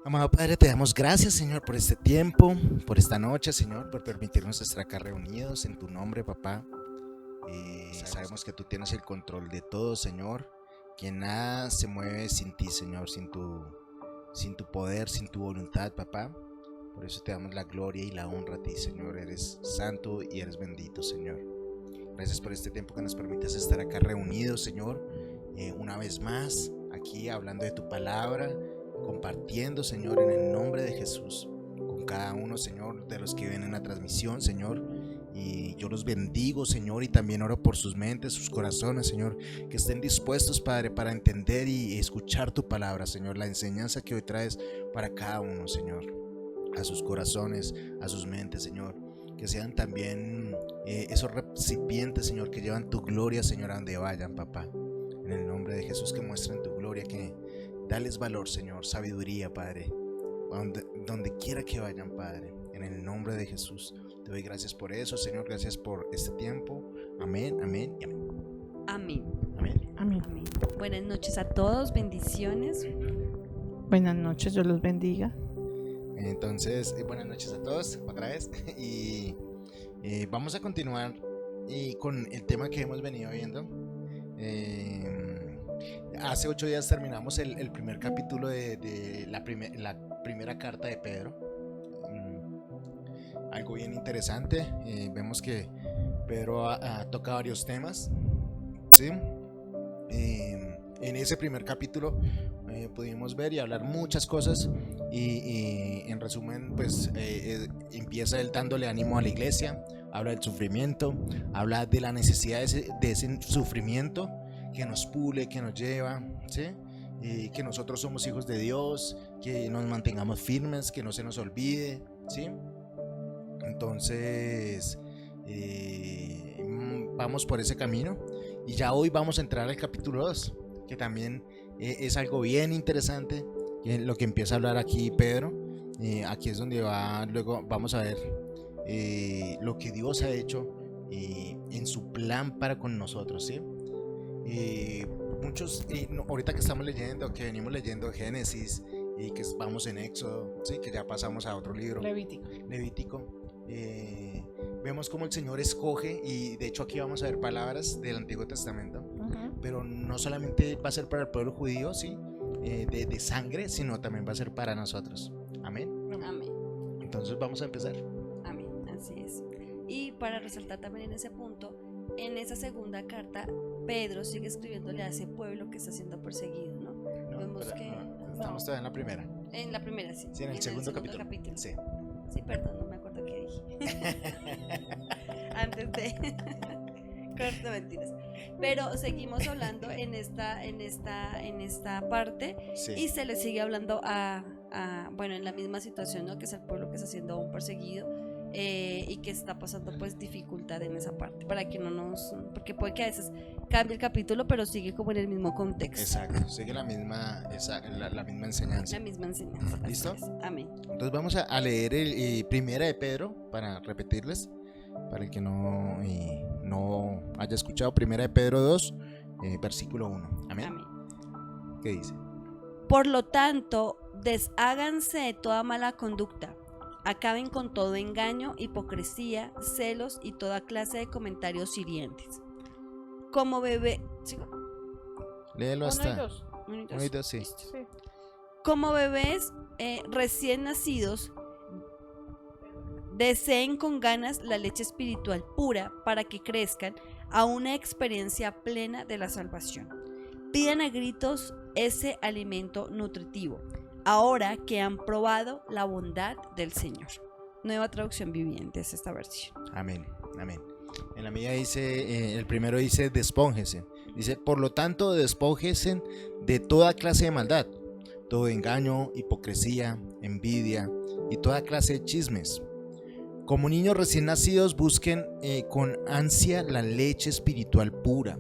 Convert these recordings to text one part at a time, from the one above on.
Amado Padre, te damos gracias, Señor, por este tiempo, por esta noche, Señor, por permitirnos estar acá reunidos en tu nombre, papá. Sabemos que tú tienes el control de todo, Señor, que nada se mueve sin ti, Señor, sin tu poder, sin tu voluntad, papá. Por eso te damos la gloria y la honra a ti, Señor. Eres santo y eres bendito, Señor. Gracias por este tiempo que nos permites estar acá reunidos, Señor, una vez más, aquí hablando de tu palabra, compartiendo, Señor, en el nombre de Jesús, con cada uno, Señor, de los que ven en la transmisión, Señor. Y yo los bendigo, Señor, y también oro por sus mentes, sus corazones, Señor, que estén dispuestos, Padre, para entender y escuchar tu palabra, Señor, la enseñanza que hoy traes para cada uno, Señor, a sus corazones, a sus mentes, Señor, que sean también esos recipientes, Señor, que llevan tu gloria, Señor, a donde vayan, papá, en el nombre de Jesús, que muestren tu gloria, que dales valor, Señor, sabiduría, Padre, donde quiera que vayan, Padre, en el nombre de Jesús. Te doy gracias por eso, Señor, gracias por este tiempo. Amén, amén y amén. Amén. Amén. Amén. Amén. Buenas noches a todos, bendiciones. Buenas noches, Dios los bendiga. Entonces, buenas noches a todos, otra vez. Y vamos a continuar con el tema que hemos venido viendo. Hace 8 días terminamos el primer capítulo de la primera carta de Pedro. Algo bien interesante. Vemos que Pedro toca varios temas, ¿sí? En ese primer capítulo pudimos ver y hablar muchas cosas y en resumen pues empieza él dándole ánimo a la iglesia, habla del sufrimiento, habla de la necesidad de ese sufrimiento que nos pule, que nos lleva, ¿sí? Que nosotros somos hijos de Dios, que nos mantengamos firmes, que no se nos olvide, ¿sí? Entonces vamos por ese camino y ya hoy vamos a entrar al capítulo 2, que también es algo bien interesante, lo que empieza a hablar aquí Pedro. Aquí es donde luego vamos a ver lo que Dios ha hecho en su plan para con nosotros, ¿sí? Muchos, ahorita que estamos leyendo, que venimos leyendo Génesis y que vamos en Éxodo, ¿sí? Que ya pasamos a otro libro, Levítico. Vemos cómo el Señor escoge, y de hecho aquí vamos a ver palabras del Antiguo Testamento, pero no solamente va a ser para el pueblo judío, ¿sí? De sangre, sino también va a ser para nosotros. Amén. Amén. Entonces vamos a empezar. Amén, así es. Y para resaltar también en ese punto, en esa segunda carta, Pedro sigue escribiéndole a ese pueblo que está siendo perseguido, ¿no? Vemos que estamos todavía en la primera. En la primera, sí. Sí, en el segundo capítulo. Sí. Sí, perdón, no me acuerdo qué dije. Antes de corto, mentiras. Pero seguimos hablando en esta parte, Sí. y se le sigue hablando bueno, en la misma situación, ¿no? Que es el pueblo que está siendo aún perseguido, y que está pasando pues dificultad en esa parte, para que no porque puede que a veces cambie el capítulo, pero sigue como en el mismo contexto. Exacto, sigue la misma enseñanza. La misma enseñanza. ¿Listo? Amén. Entonces vamos a leer el primera de Pedro, para repetirles, para el que no haya escuchado. Primera de Pedro 2, versículo 1. Amén. Amén. ¿Qué dice? Por lo tanto, desháganse de toda mala conducta, acaben con todo engaño, hipocresía, celos y toda clase de comentarios hirientes. Como bebé, ¿sigo? Léelo hasta 1 1 y 2, sí. Como bebés recién nacidos, deseen con ganas la leche espiritual pura para que crezcan a una experiencia plena de la salvación. Pidan a gritos ese alimento nutritivo, ahora que han probado la bondad del Señor. Nueva traducción viviente es esta versión. Amén, amén. En la mía dice, el primero dice despónjense. Dice, por lo tanto, despónjense de toda clase de maldad, todo engaño, hipocresía, envidia y toda clase de chismes. Como niños recién nacidos, busquen con ansia la leche espiritual pura,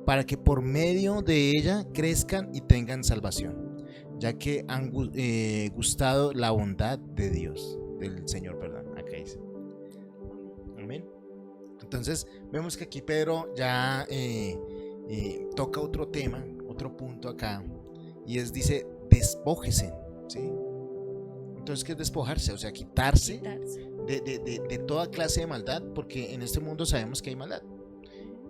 para que por medio de ella crezcan y tengan salvación, ya que han gustado la bondad de Dios, del Señor, perdón, acá dice. Amén. Entonces vemos que aquí Pedro ya toca otro tema, otro punto acá, y dice, despójese, ¿sí? Entonces, ¿qué es despojarse? O sea, quitarse Quitarse. de toda clase de maldad, porque en este mundo sabemos que hay maldad.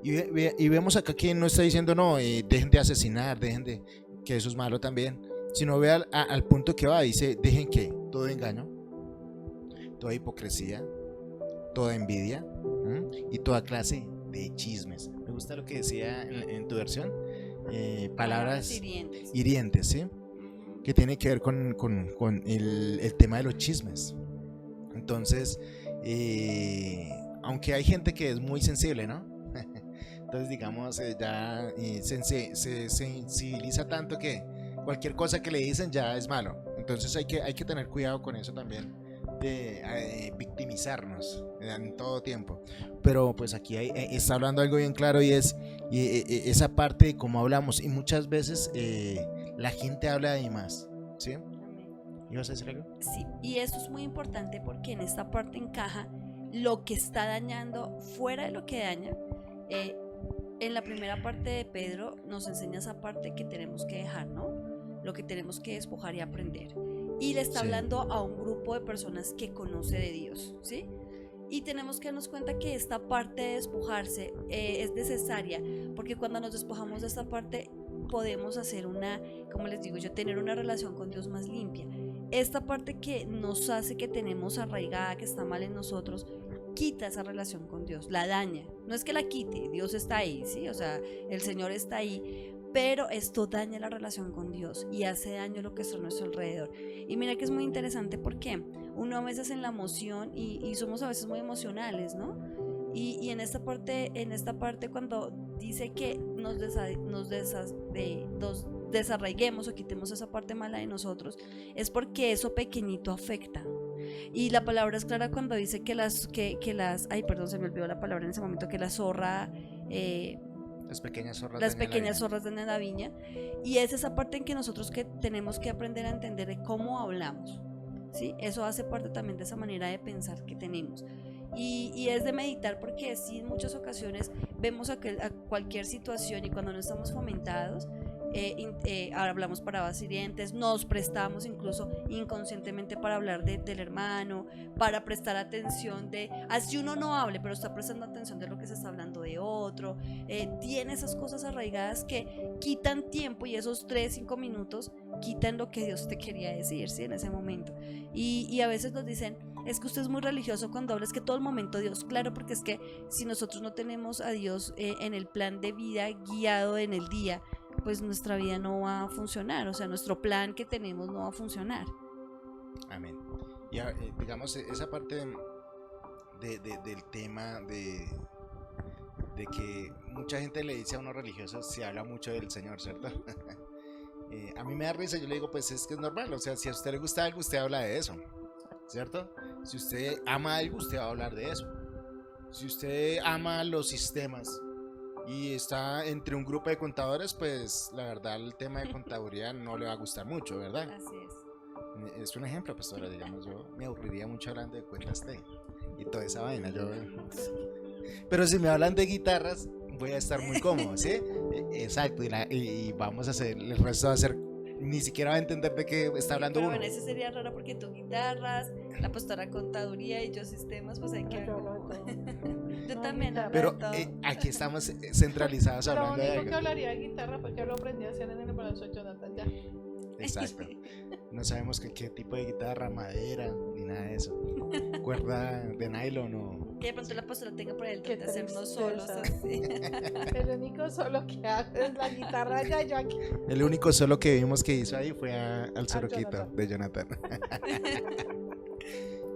Y vemos acá que no está diciendo, no, dejen de asesinar, que eso es malo también, sino ve al punto que va, dice, dejen que todo engaño, toda hipocresía, toda envidia, y toda clase de chismes. Me gusta lo que decía en tu versión, palabras hirientes, ¿sí? Que tiene que ver con el tema de los chismes. Entonces, aunque hay gente que es muy sensible, ¿no? Entonces, digamos, ya se sensibiliza tanto que cualquier cosa que le dicen ya es malo. Entonces hay que tener cuidado con eso también, de victimizarnos en todo tiempo. Pero pues aquí está hablando algo bien claro, y es esa parte de cómo hablamos. Y muchas veces la gente habla de más, ¿sí? ¿Ibas a decir algo? Sí, y esto es muy importante porque en esta parte encaja lo que está dañando fuera de lo que daña. En la primera parte de Pedro nos enseña esa parte que tenemos que dejar, ¿no? Lo que tenemos que despojar y aprender. Y le está hablando a un grupo de personas que conoce de Dios, ¿sí? Y tenemos que darnos cuenta que esta parte de despojarse es necesaria, porque cuando nos despojamos de esta parte podemos hacer como les digo yo, tener una relación con Dios más limpia. Esta parte que nos hace que tenemos arraigada, que está mal en nosotros, quita esa relación con Dios, la daña. No es que la quite, Dios está ahí, ¿sí? O sea, el Señor está ahí, pero esto daña la relación con Dios y hace daño a lo que está a nuestro alrededor. Y mira que es muy interesante porque uno a veces en la emoción, y somos a veces muy emocionales, ¿no? Y en esta parte cuando dice que nos desarraiguemos o quitemos esa parte mala de nosotros, es porque eso pequeñito afecta. Y la palabra es clara cuando dice que ay, perdón, se me olvidó la palabra en ese momento, que la zorra... las pequeñas zorras dañan la viña. Y es esa parte en que nosotros que tenemos que aprender a entender de cómo hablamos, ¿sí? Eso hace parte también de esa manera de pensar que tenemos. Y es de meditar, porque sí, en muchas ocasiones vemos a cualquier situación, y cuando no estamos fomentados, hablamos palabras hirientes, nos prestamos incluso inconscientemente para hablar del hermano, para prestar atención así uno no hable, pero está prestando atención de lo que se está hablando de otro. Tiene esas cosas arraigadas que quitan tiempo, y esos 3-5 minutos quitan lo que Dios te quería decir, ¿sí? En ese momento. Y a veces nos dicen, es que usted es muy religioso cuando habla, es que todo el momento Dios. Claro, porque es que si nosotros no tenemos a Dios en el plan de vida guiado en el día, pues nuestra vida no va a funcionar, o sea, nuestro plan que tenemos no va a funcionar. Amén. Y digamos, esa parte del tema de que mucha gente le dice a unos religiosos, se habla mucho del Señor, ¿cierto? A mí me da risa, yo le digo, pues es que es normal, o sea, si a usted le gusta algo, usted habla de eso, ¿cierto? Si usted ama algo, usted va a hablar de eso. Si usted ama los sistemas y está entre un grupo de contadores, pues la verdad el tema de contaduría no le va a gustar mucho, ¿verdad? Así es. Es un ejemplo, pastora, digamos, yo me aburriría mucho hablando de cuentas y toda esa vaina, pero si me hablan de guitarras, voy a estar muy cómodo, ¿sí? Exacto, y vamos a hacer, el resto va a ser, ni siquiera va a entender de qué está hablando pero uno. Bueno, ese sería raro porque tú guitarras, la pastora contaduría y yo sistemas, pues hay que ver cómo... Yo también hablo Pero de todo. aquí estamos centralizados hablando de Lo algo. único que hablaría de guitarra fue que lo aprendí a hacer en el embarazo de Jonathan, ya. Exacto. No sabemos qué tipo de guitarra, madera, ni nada de eso. Cuerda de nylon o... Que de pronto la pastora tenga por el Qué de hacernos tristeza. solos así. El único solo que hace es la guitarra, ya yo aquí. El único solo que vimos que hizo ahí fue al soroquito Jonathan. de Jonathan.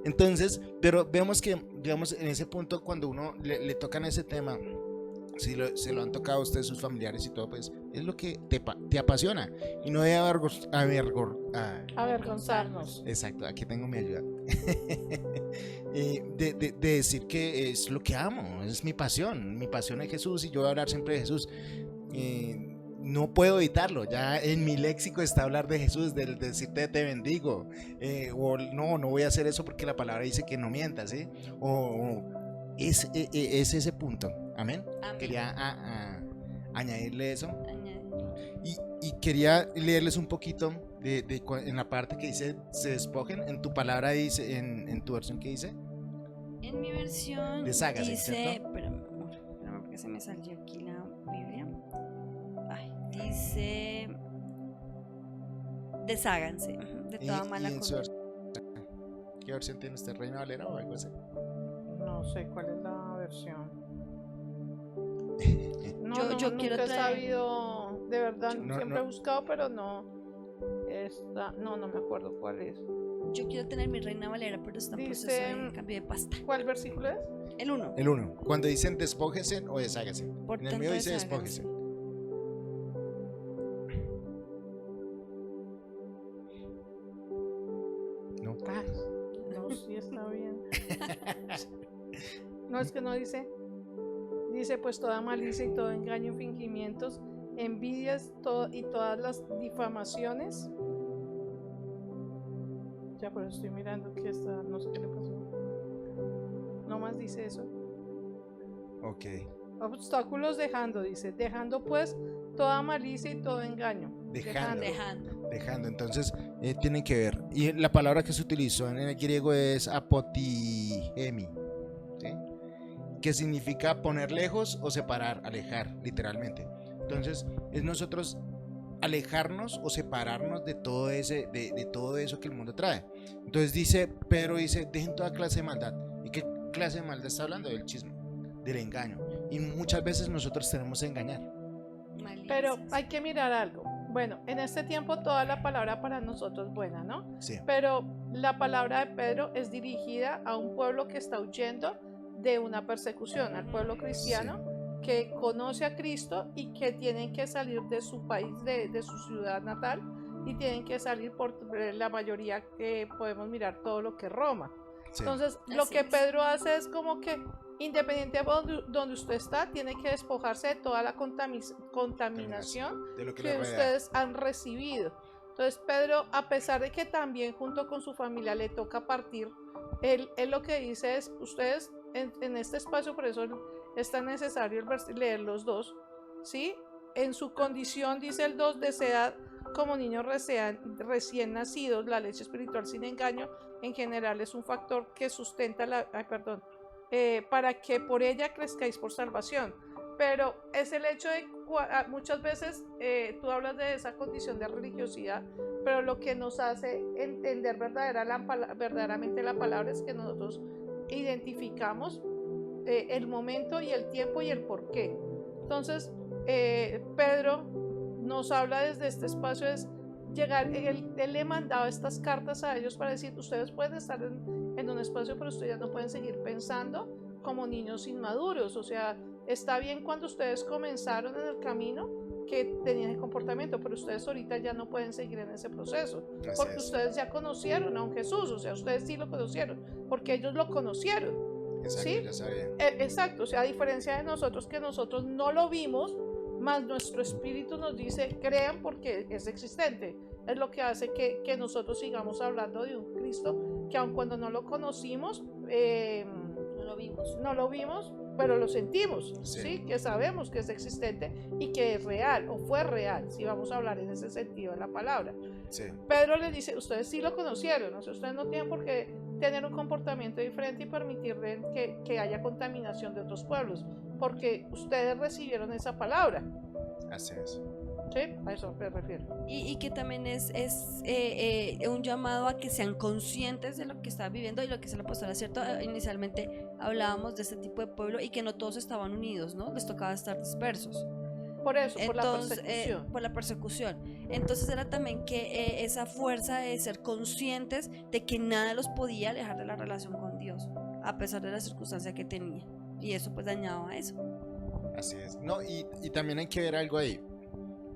Entonces, pero vemos que, digamos, en ese punto, cuando uno le tocan ese tema, si se lo han tocado a ustedes, sus familiares y todo, pues es lo que te apasiona y no debe Avergonzarnos. Exacto, aquí tengo mi ayuda. De decir que es lo que amo, es mi pasión es Jesús, y yo voy a hablar siempre de Jesús. No puedo evitarlo, ya en mi léxico está hablar de Jesús, de decirte te bendigo, o no voy a hacer eso porque la palabra dice que no mientas, ¿sí? O es ese punto, amén. Quería añadirle eso. Y quería leerles un poquito en la parte que dice se despojen, en tu palabra dice, en tu versión que dice, En mi versión Deshágase, dice, ¿cierto? espérame porque se me salió aquí la Biblia. Ay, dice, desháganse de toda mala y en su conducta. ¿qué versión tiene usted? ¿Reina Valera o algo así? No sé cuál es la versión. No, Yo nunca quiero he traer- sabido, de verdad, No, siempre no. he buscado, pero no. No me acuerdo cuál es. Yo quiero tener mi Reina Valera, pero está en proceso Dice- de cambio de pasta. ¿Cuál versículo es? El 1. El 1, cuando dicen despójese o deshágase. Por En el tanto, mío dice desháganse. despójese. No. Ay, no, sí está bien. No, es que no dice. Dice pues toda malicia y todo engaño, fingimientos, envidias y todas las difamaciones. Ya por eso estoy mirando que está, no sé qué le pasó. No más dice eso. Ok. Obstáculos dejando, dice. Dejando pues toda malicia y todo engaño. Dejando. Dejando. Dejando, entonces tienen que ver. Y la palabra que se utilizó en el griego es apotigemi, ¿sí? Que significa poner lejos o separar, alejar, literalmente. Entonces, es nosotros alejarnos o separarnos de todo de todo eso que el mundo trae. Entonces dice, Pedro dice, dejen toda clase de maldad. ¿Y qué clase de maldad está hablando? Del chisme, del engaño. Y muchas veces nosotros tenemos que engañar. Pero Malicias. hay que mirar algo. Bueno, en este tiempo toda la palabra para nosotros es buena, ¿no? Sí, Pero la palabra de Pedro es dirigida a un pueblo que está huyendo de una persecución, al pueblo cristiano que conoce a Cristo y que tienen que salir de su país, de su ciudad natal, y tienen que salir por la mayoría que podemos mirar todo lo que es Roma. sí. Entonces, lo Así que es. Pedro hace es como que, independiente de donde usted está, tiene que despojarse de toda la contaminación de lo que que le rodea. ustedes han recibido. Entonces, Pedro, a pesar de que también junto con su familia le toca partir, él lo que dice es, ustedes en este espacio, por eso es tan necesario leer los dos, ¿sí? En su condición, dice el 2, desead como niños recién nacidos la leche espiritual sin engaño, en general es un factor que sustenta para que por ella crezcáis por salvación. Pero es el hecho de muchas veces tú hablas de esa condición de religiosidad, pero lo que nos hace entender verdaderamente la palabra es que nosotros identificamos el momento y el tiempo y el porqué. Entonces, Pedro nos habla desde este espacio, es llegar, él le mandaba estas cartas a ellos para decir, ustedes pueden estar en un espacio, pero ustedes no pueden seguir pensando como niños inmaduros. O sea, está bien cuando ustedes comenzaron en el camino que tenían el comportamiento, pero ustedes ahorita ya no pueden seguir en ese proceso, Así porque es. ustedes ya conocieron a un Jesús, o sea, ustedes sí lo conocieron, porque ellos lo conocieron. Exacto, ¿sí? ya sabía. Exacto, o sea, a diferencia de nosotros, que nosotros no lo vimos, más nuestro espíritu nos dice, crean porque es existente. Es lo que hace que nosotros sigamos hablando de un Cristo que aun cuando no lo conocimos, No lo vimos. pero lo sentimos, Sí. ¿sí? Que sabemos que es existente y que es real o fue real, si vamos a hablar en ese sentido de la palabra. Sí, Pedro les dice, ustedes sí lo conocieron, o sea, ustedes no tienen por qué tener un comportamiento diferente y permitirle que haya contaminación de otros pueblos, porque ustedes recibieron esa palabra, así es. ¿sí? A eso me refiero. Y que también es un llamado a que sean conscientes de lo que están viviendo y lo que es el apostolado, ¿cierto? Inicialmente hablábamos de este tipo de pueblo y que no todos estaban unidos, ¿no? Les tocaba estar dispersos. Por eso, por la Entonces, persecución. por la persecución. Entonces era también que esa fuerza de ser conscientes de que nada los podía alejar de la relación con Dios, a pesar de la circunstancia que tenía. Y eso pues dañaba eso. Así es. No, y también hay que ver algo ahí.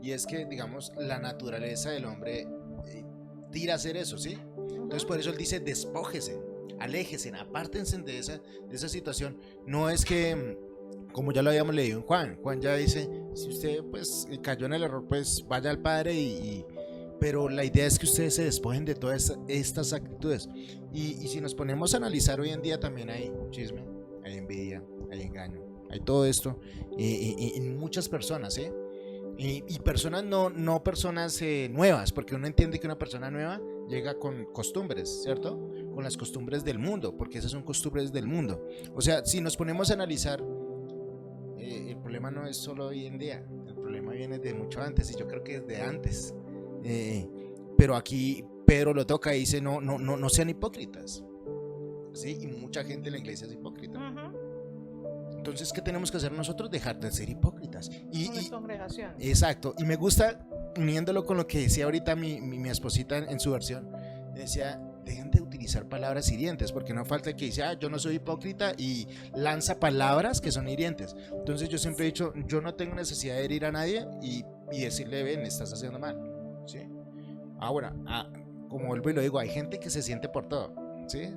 Y es que, digamos, la naturaleza del hombre tira a hacer eso, ¿sí? Entonces por eso él dice, despójese, aléjese, apártense de esa situación. No es que, como ya lo habíamos leído en Juan ya dice, si usted pues cayó en el error, pues vaya al Padre pero la idea es que ustedes se despojen de todas estas actitudes. Y si nos ponemos a analizar hoy en día, también hay chisme, hay envidia, hay engaño, hay todo esto en muchas personas, ¿sí? Y personas no personas nuevas, porque uno entiende que una persona nueva llega con costumbres, ¿cierto? Con las costumbres del mundo, porque esas son costumbres del mundo. O sea, si nos ponemos a analizar, el problema no es solo hoy en día, el problema viene de mucho antes, y yo creo que desde antes. Pero aquí Pedro lo toca y dice, no sean hipócritas. ¿Sí? Y mucha gente en la iglesia es hipócrita. Entonces, ¿qué tenemos que hacer nosotros? Dejar de ser hipócritas. Una congregación. Exacto. Y me gusta, uniéndolo con lo que decía ahorita mi esposita en su versión, decía, dejen de utilizar palabras hirientes, porque no falta que dice, yo no soy hipócrita, y lanza palabras que son hirientes. Entonces yo siempre he dicho, yo no tengo necesidad de herir a nadie y decirle, ven, estás haciendo mal. ¿Sí? Ahora, como vuelvo y lo digo, hay gente que se siente por todo. Sí,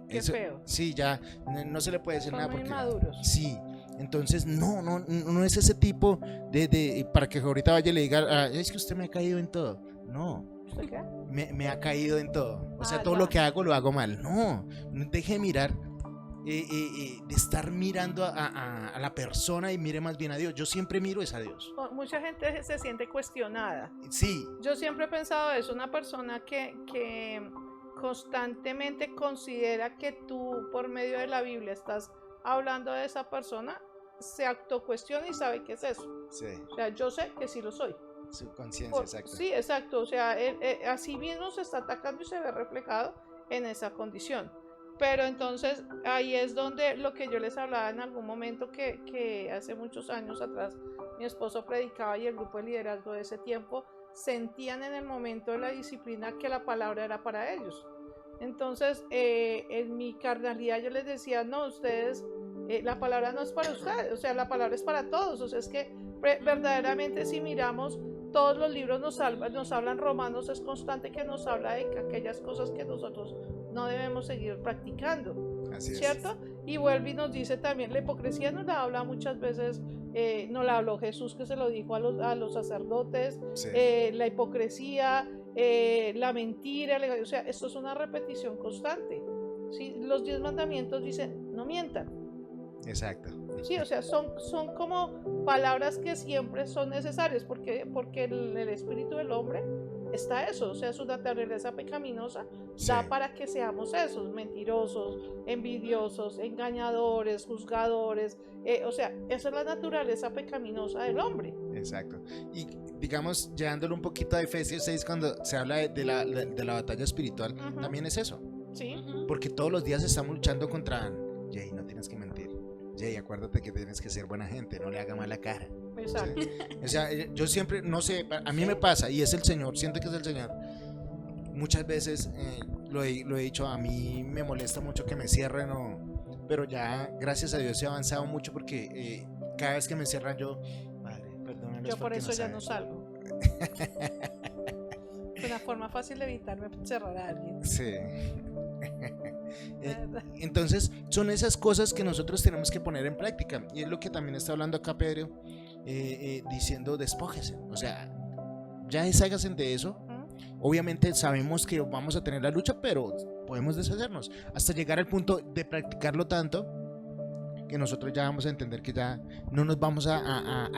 qué eso, feo. Sí, ya no se le puede decir Son nada muy porque maduros. Sí, entonces no es ese tipo de para que ahorita vaya y le diga, es que usted me ha caído en todo. No. ¿Usted qué? Me ha caído en todo. O sea, todo ya. lo que hago lo hago mal. No, deje de mirar, de estar mirando a la persona y mire más bien a Dios. Yo siempre miro es a Dios. Mucha gente se siente cuestionada. Sí. Yo siempre he pensado eso, una persona que constantemente considera que tú por medio de la Biblia estás hablando de esa persona, se autocuestiona y sabe qué es eso. Sí. O sea, yo sé que sí lo soy. Su conciencia, exacto. Sí, exacto. O sea, así mismo se está atacando y se ve reflejado en esa condición. Pero entonces ahí es donde lo que yo les hablaba en algún momento, que hace muchos años atrás mi esposo predicaba y el grupo de liderazgo de ese tiempo sentían en el momento de la disciplina que la palabra era para ellos. Entonces, en mi carnalidad yo les decía, no, ustedes, la palabra no es para ustedes, o sea, la palabra es para todos. O sea, es que verdaderamente si miramos, todos los libros nos hablan, Romanos es constante que nos habla de aquellas cosas que nosotros no debemos seguir practicando. Así ¿cierto? es. Y vuelve y nos dice también, la hipocresía nos la habla muchas veces, nos la habló Jesús, que se lo dijo a los sacerdotes, Sí. La hipocresía, la mentira, o sea, esto es una repetición constante. ¿Sí? Los 10 mandamientos dicen, no mientan. Exacto. Sí, o sea, son como palabras que siempre son necesarias, porque el espíritu del hombre está eso, o sea, su naturaleza pecaminosa da para que seamos esos, mentirosos, envidiosos, engañadores, juzgadores, o sea, esa es la naturaleza pecaminosa del hombre. Exacto. Y digamos, llevándolo un poquito a Efesios 6, cuando se habla de la batalla espiritual, también es eso. Sí. Porque todos los días estamos luchando contra, Jay, no tienes que mentir. Jay, acuérdate que tienes que ser buena gente, no le haga mala cara. Exacto. ¿Sí? O sea, yo siempre, no sé, a mí me pasa, y es el Señor, siento que es el Señor. Muchas veces lo he dicho, a mí me molesta mucho que me cierren, pero ya, gracias a Dios, he avanzado mucho porque cada vez que me cierran yo, Padre, perdónalos. Yo por porque eso no ya saben. no salgo. Es una forma fácil de evitarme cerrar a alguien. Sí. Entonces son esas cosas que nosotros tenemos que poner en práctica, y es lo que también está hablando acá Pedro, diciendo despójese, o sea, ya desháganse de eso. Obviamente sabemos que vamos a tener la lucha, pero podemos deshacernos hasta llegar al punto de practicarlo tanto que nosotros ya vamos a entender que ya no nos vamos a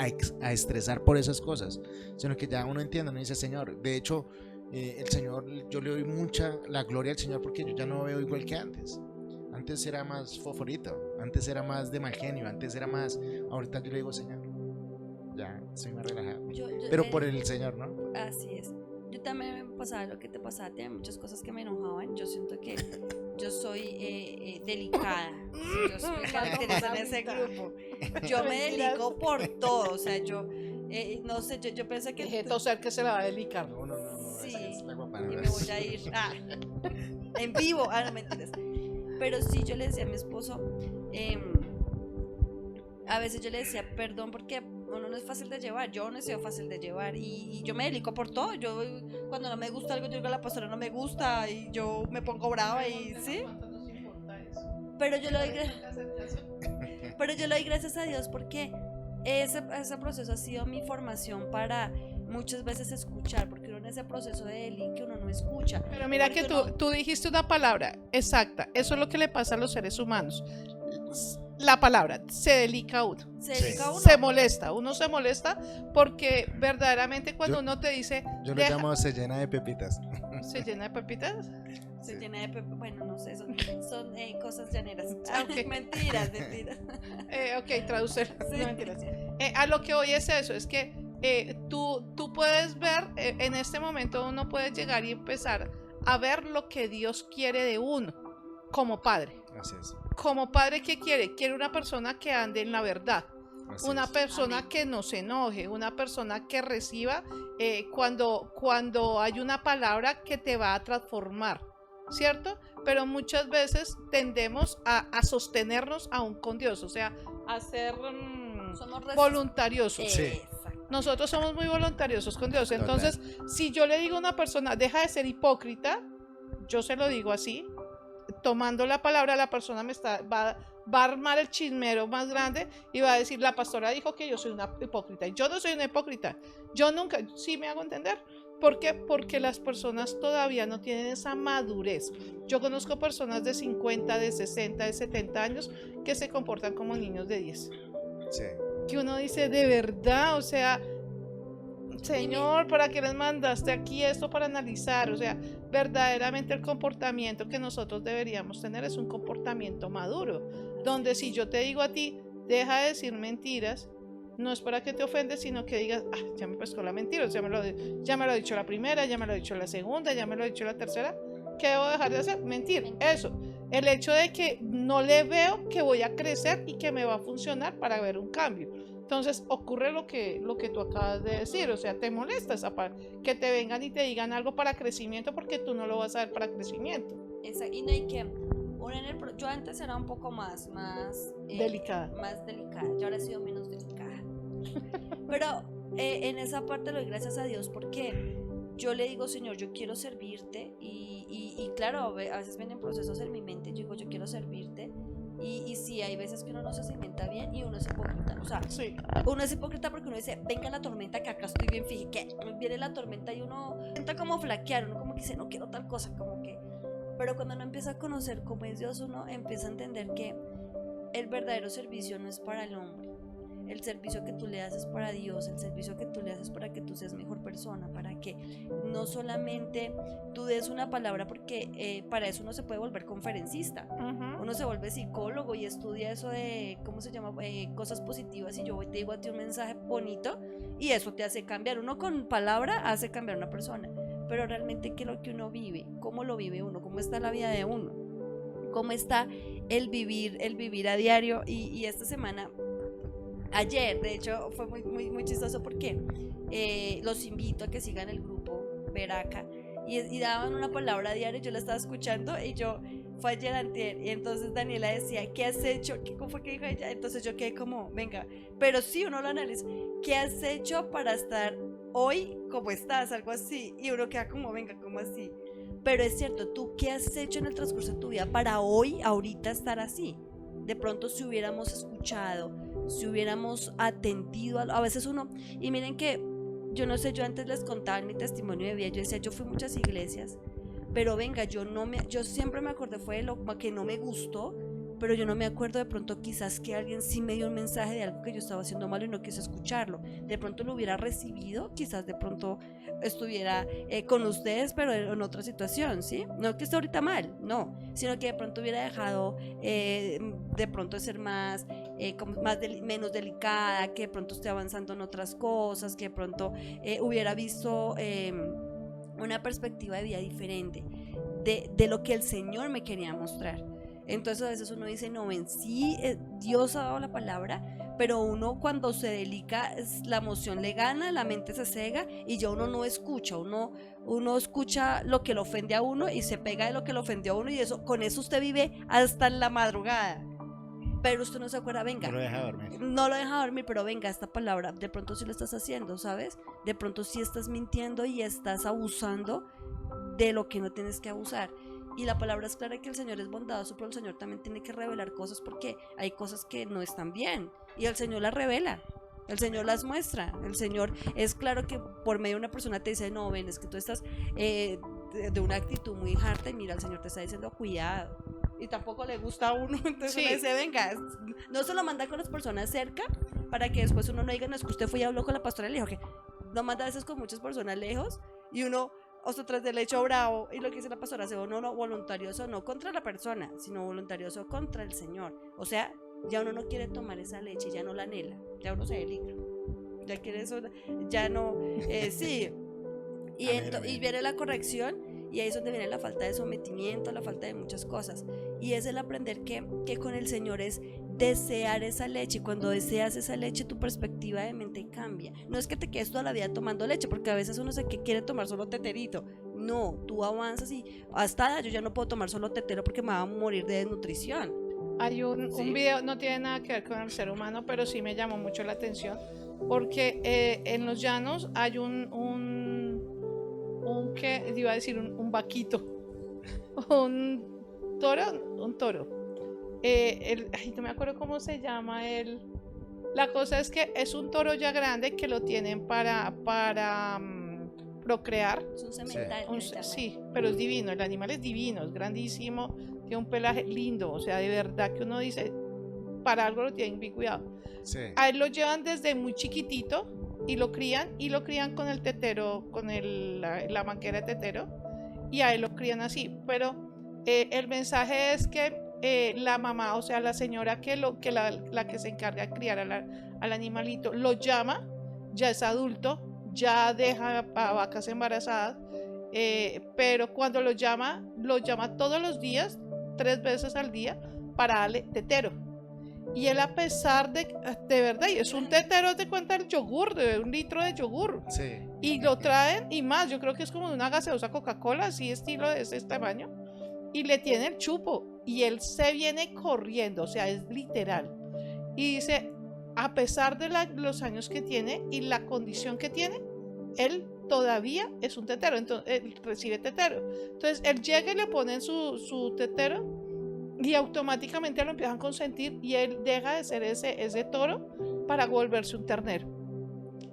estresar por esas cosas, sino que ya uno entiende, uno dice, Señor, de hecho el Señor, yo le doy mucha la gloria al Señor porque yo ya no veo igual que antes. Antes era más foforito, antes era más de mal genio, antes era más, ahorita yo le digo, Señor, ya soy más relajado, pero por el Señor, ¿no? Así es. Yo también me pasaba lo que te pasaba, tenía muchas cosas que me enojaban. Yo siento que yo soy delicada. Yo soy característica en ese grupo. Yo me delico por todo. O sea, yo no sé, yo pensé que. Deje toser que se la va a delicar. No, Sí, es la guapa, y me voy a ir en vivo. No, mentiras. Pero sí, yo le decía a mi esposo, a veces yo le decía perdón porque uno no es fácil de llevar, yo no he sido fácil de llevar y yo me delico por todo. Yo cuando no me gusta algo, yo digo a la pastora no me gusta y yo me pongo brava y sí. Pero yo le doy gracias a Dios porque ese proceso ha sido mi formación para muchas veces escuchar, porque uno en ese proceso de delique uno no escucha. Pero mira que tú dijiste una palabra exacta, eso es lo que le pasa a los seres humanos. la palabra, se delica uno. Se Sí. dedica uno. Uno se molesta porque verdaderamente cuando Yo- uno te dice, Yo lo deja- llamo se llena de pepitas. se llena de pepitas. Se Sí. llena de bueno, no sé, son cosas llaneras. Ok. Mentiras. Ok, traducir. Sí. No, mentiras. A lo que voy es eso, es que tú puedes ver, en este momento uno puede llegar y empezar a ver lo que Dios quiere de uno como padre. Así es. Como padre, ¿qué quiere? Quiere una persona que ande en la verdad. Así Una es. persona Amén. que no se enoje, una persona que reciba cuando hay una palabra que te va a transformar, ¿cierto? Pero muchas veces tendemos a sostenernos aún con Dios, o sea, a ser Somos voluntariosos. Sí. Exacto. Nosotros somos muy voluntariosos con Dios. Entonces, si yo le digo a una persona, deja de ser hipócrita, yo se lo digo así, tomando la palabra, la persona va a armar el chismero más grande y va a decir, la pastora dijo que yo soy una hipócrita. Y yo no soy una hipócrita. Yo nunca, ¿sí me hago entender? ¿Por qué? Porque las personas todavía no tienen esa madurez. Yo conozco personas de 50, de 60, de 70 años que se comportan como niños de 10. Sí. Que uno dice, de verdad, o sea, Señor, ¿para qué les mandaste aquí esto para analizar? O sea, verdaderamente el comportamiento que nosotros deberíamos tener es un comportamiento maduro, donde si yo te digo a ti, deja de decir mentiras, no es para que te ofendes, sino que digas, ya me pescó la mentira, ya me lo ha dicho la primera, ya me lo ha dicho la segunda, ya me lo ha dicho la tercera, ¿qué debo dejar de hacer? Mentir, eso. El hecho de que no le veo que voy a crecer y que me va a funcionar para ver un cambio. Entonces ocurre lo que tú acabas de decir, o sea, te molesta esa parte, que te vengan y te digan algo para crecimiento porque tú no lo vas a ver para crecimiento. Y no hay que yo antes era un poco más Delicada. más delicada, yo ahora he sido menos delicada. Pero en esa parte le doy gracias a Dios porque yo le digo, Señor, yo quiero servirte y claro, a veces vienen procesos en mi mente, yo digo, yo quiero servirte y sí, hay veces que uno no se cimenta bien y uno es hipócrita, o sea, Sí. uno es hipócrita porque uno dice, venga la tormenta que acá estoy bien, fíjate que viene la tormenta y uno intenta como flaquear, uno como que dice, no quiero tal cosa, como que, pero cuando uno empieza a conocer cómo es Dios, uno empieza a entender que el verdadero servicio no es para el hombre. El servicio que tú le haces para Dios, el servicio que tú le haces para que tú seas mejor persona, para que no solamente tú des una palabra, porque para eso uno se puede volver conferencista, uno se vuelve psicólogo y estudia eso de, ¿cómo se llama? Cosas positivas, y yo te digo a ti un mensaje bonito y eso te hace cambiar, uno con palabra hace cambiar a una persona, pero realmente qué es lo que uno vive, cómo lo vive uno, cómo está la vida de uno, cómo está el vivir a diario. Y esta semana, ayer, de hecho, fue muy chistoso porque los invito a que sigan el grupo Veraca y daban una palabra diaria, yo la estaba escuchando y yo, fue ayer antier, y entonces Daniela decía, ¿qué has hecho? ¿Cómo fue que dijo ella? Entonces yo quedé como, venga, pero sí, uno lo analiza, ¿qué has hecho para estar hoy como estás? Algo así, y uno queda como, venga, ¿cómo así? Pero es cierto, ¿tú qué has hecho en el transcurso de tu vida para hoy, ahorita estar así? De pronto si hubiéramos escuchado, si hubiéramos atendido a veces uno, y miren que yo no sé, yo antes les contaba en mi testimonio de vida, yo decía, yo fui a muchas iglesias, pero venga, yo siempre me acordé fue de lo que no me gustó, pero yo no me acuerdo de pronto quizás que alguien sí me dio un mensaje de algo que yo estaba haciendo mal y no quise escucharlo, de pronto lo hubiera recibido, quizás de pronto estuviera con ustedes, pero en otra situación, ¿sí? No que esté ahorita mal, no, sino que de pronto hubiera dejado de pronto de ser menos delicada, que de pronto esté avanzando en otras cosas, que de pronto hubiera visto una perspectiva de vida diferente de lo que el Señor me quería mostrar. Entonces a veces uno dice, no, en sí Dios ha dado la palabra, pero uno cuando se delica, la emoción le gana, la mente se cega y ya uno no escucha, uno escucha lo que le ofende a uno y se pega de lo que le ofendió a uno y con eso usted vive hasta en la madrugada. Pero usted no se acuerda, venga, No lo deja dormir. no lo deja dormir, pero venga, esta palabra de pronto sí lo estás haciendo, ¿sabes? De pronto sí estás mintiendo y estás abusando de lo que no tienes que abusar. Y la palabra es clara que el Señor es bondadoso, pero el Señor también tiene que revelar cosas porque hay cosas que no están bien y el Señor las revela, el Señor las muestra. El Señor es claro que por medio de una persona te dice, no, ven, es que tú estás de una actitud muy harta y mira, el Señor te está diciendo, cuidado, y tampoco le gusta a uno, entonces Sí. uno dice, venga, no se lo manda con las personas cerca para que después uno no diga, no, es que usted fue y habló con la pastora y le dijo que lo manda a veces con muchas personas lejos y uno, o sea, tras del hecho bravo, y lo que dice la pastora, se uno no voluntarioso no contra la persona, sino voluntarioso contra el Señor. O sea, ya uno no quiere tomar esa leche, ya no la anhela, ya uno se delica, ya quiere eso, ya no, sí. Y, Amén, amén. y viene la corrección y ahí es donde viene la falta de sometimiento, la falta de muchas cosas. Y es el aprender que con el Señor es desear esa leche. Y cuando deseas esa leche, tu perspectiva de mente cambia. No es que te quedes toda la vida tomando leche, porque a veces uno se que quiere tomar solo teterito. No, tú avanzas y hasta yo ya no puedo tomar solo tetero porque me va a morir de desnutrición. Hay un Sí. video, no tiene nada que ver con el ser humano, pero sí me llamó mucho la atención, porque en los llanos hay que iba a decir un vaquito, un toro. Ay, no me acuerdo cómo se llama él. La cosa es que es un toro ya grande que lo tienen para procrear. Es un semental. que le llaman. Sí, pero es divino, el animal es divino, es grandísimo, tiene un pelaje lindo, o sea, de verdad que uno dice, para algo lo tienen bien cuidado. Sí. A él lo llevan desde muy chiquitito y lo crían con el tetero, con la manguera de tetero, y a él lo crían así, pero el mensaje es que la mamá, o sea, la señora la que se encarga de criar al animalito, lo llama, ya es adulto, ya deja a vacas embarazadas, pero cuando lo llama todos los días, 3 veces al día, para darle tetero. Y él, a pesar de verdad, y es un tetero, te cuenta el yogur, de 1 litro de yogur. Sí. Y lo traen, y más, yo creo que es como de una gaseosa Coca-Cola, así estilo de ese tamaño. Y le tiene el chupo, y él se viene corriendo, o sea, es literal. Y dice, a pesar de los años que tiene y la condición que tiene, él todavía es un tetero, entonces él recibe tetero. Entonces él llega y le ponen su tetero y automáticamente lo empiezan a consentir y él deja de ser ese toro para volverse un ternero.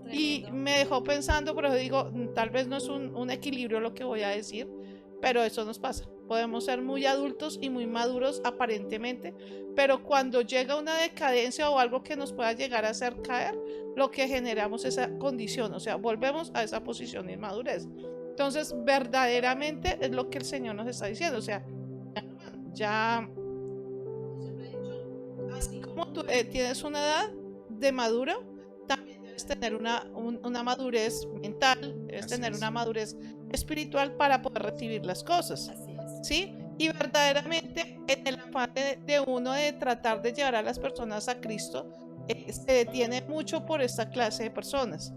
Y Tremendo. me dejó pensando, pero digo, tal vez no es un equilibrio lo que voy a decir, pero eso nos pasa. Podemos ser muy adultos y muy maduros aparentemente, pero cuando llega una decadencia o algo que nos pueda llegar a hacer caer, lo que generamos es esa condición, o sea, volvemos a esa posición de inmadurez. Entonces, verdaderamente es lo que el Señor nos está diciendo, o sea, ya, así como tú tienes una edad de maduro, también debes tener una madurez mental, debes Así tener es. una madurez espiritual para poder recibir las cosas, Así es. ¿sí? Y verdaderamente en el afán de uno de tratar de llevar a las personas a Cristo, se detiene mucho por esta clase de personas.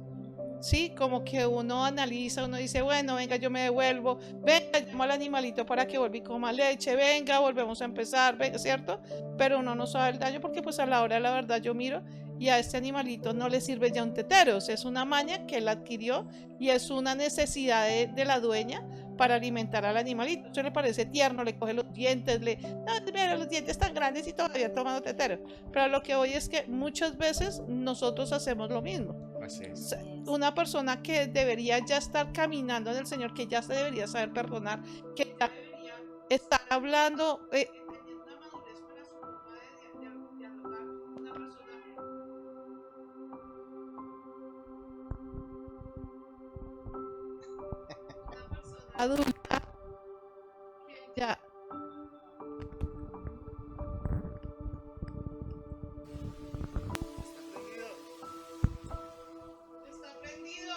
Sí, como que uno analiza, uno dice, bueno, venga, yo me devuelvo, venga, llamo al animalito para que vuelva y coma leche, venga, volvemos a empezar, venga, ¿cierto? Pero uno no sabe el daño porque pues a la hora de la verdad yo miro y a este animalito no le sirve ya un tetero, o sea, es una maña que él adquirió y es una necesidad de la dueña para alimentar al animalito. Eso le parece tierno, le coge los dientes, no, mira, los dientes tan grandes y todavía tomando tetero. Pero lo que voy es que muchas veces nosotros hacemos lo mismo. Así es. Una persona que debería ya estar caminando en el Señor, que ya se debería saber perdonar, que ya debería estar hablando, teniendo una madurez para su forma de dialogar, una persona adulta, que ya está prendido.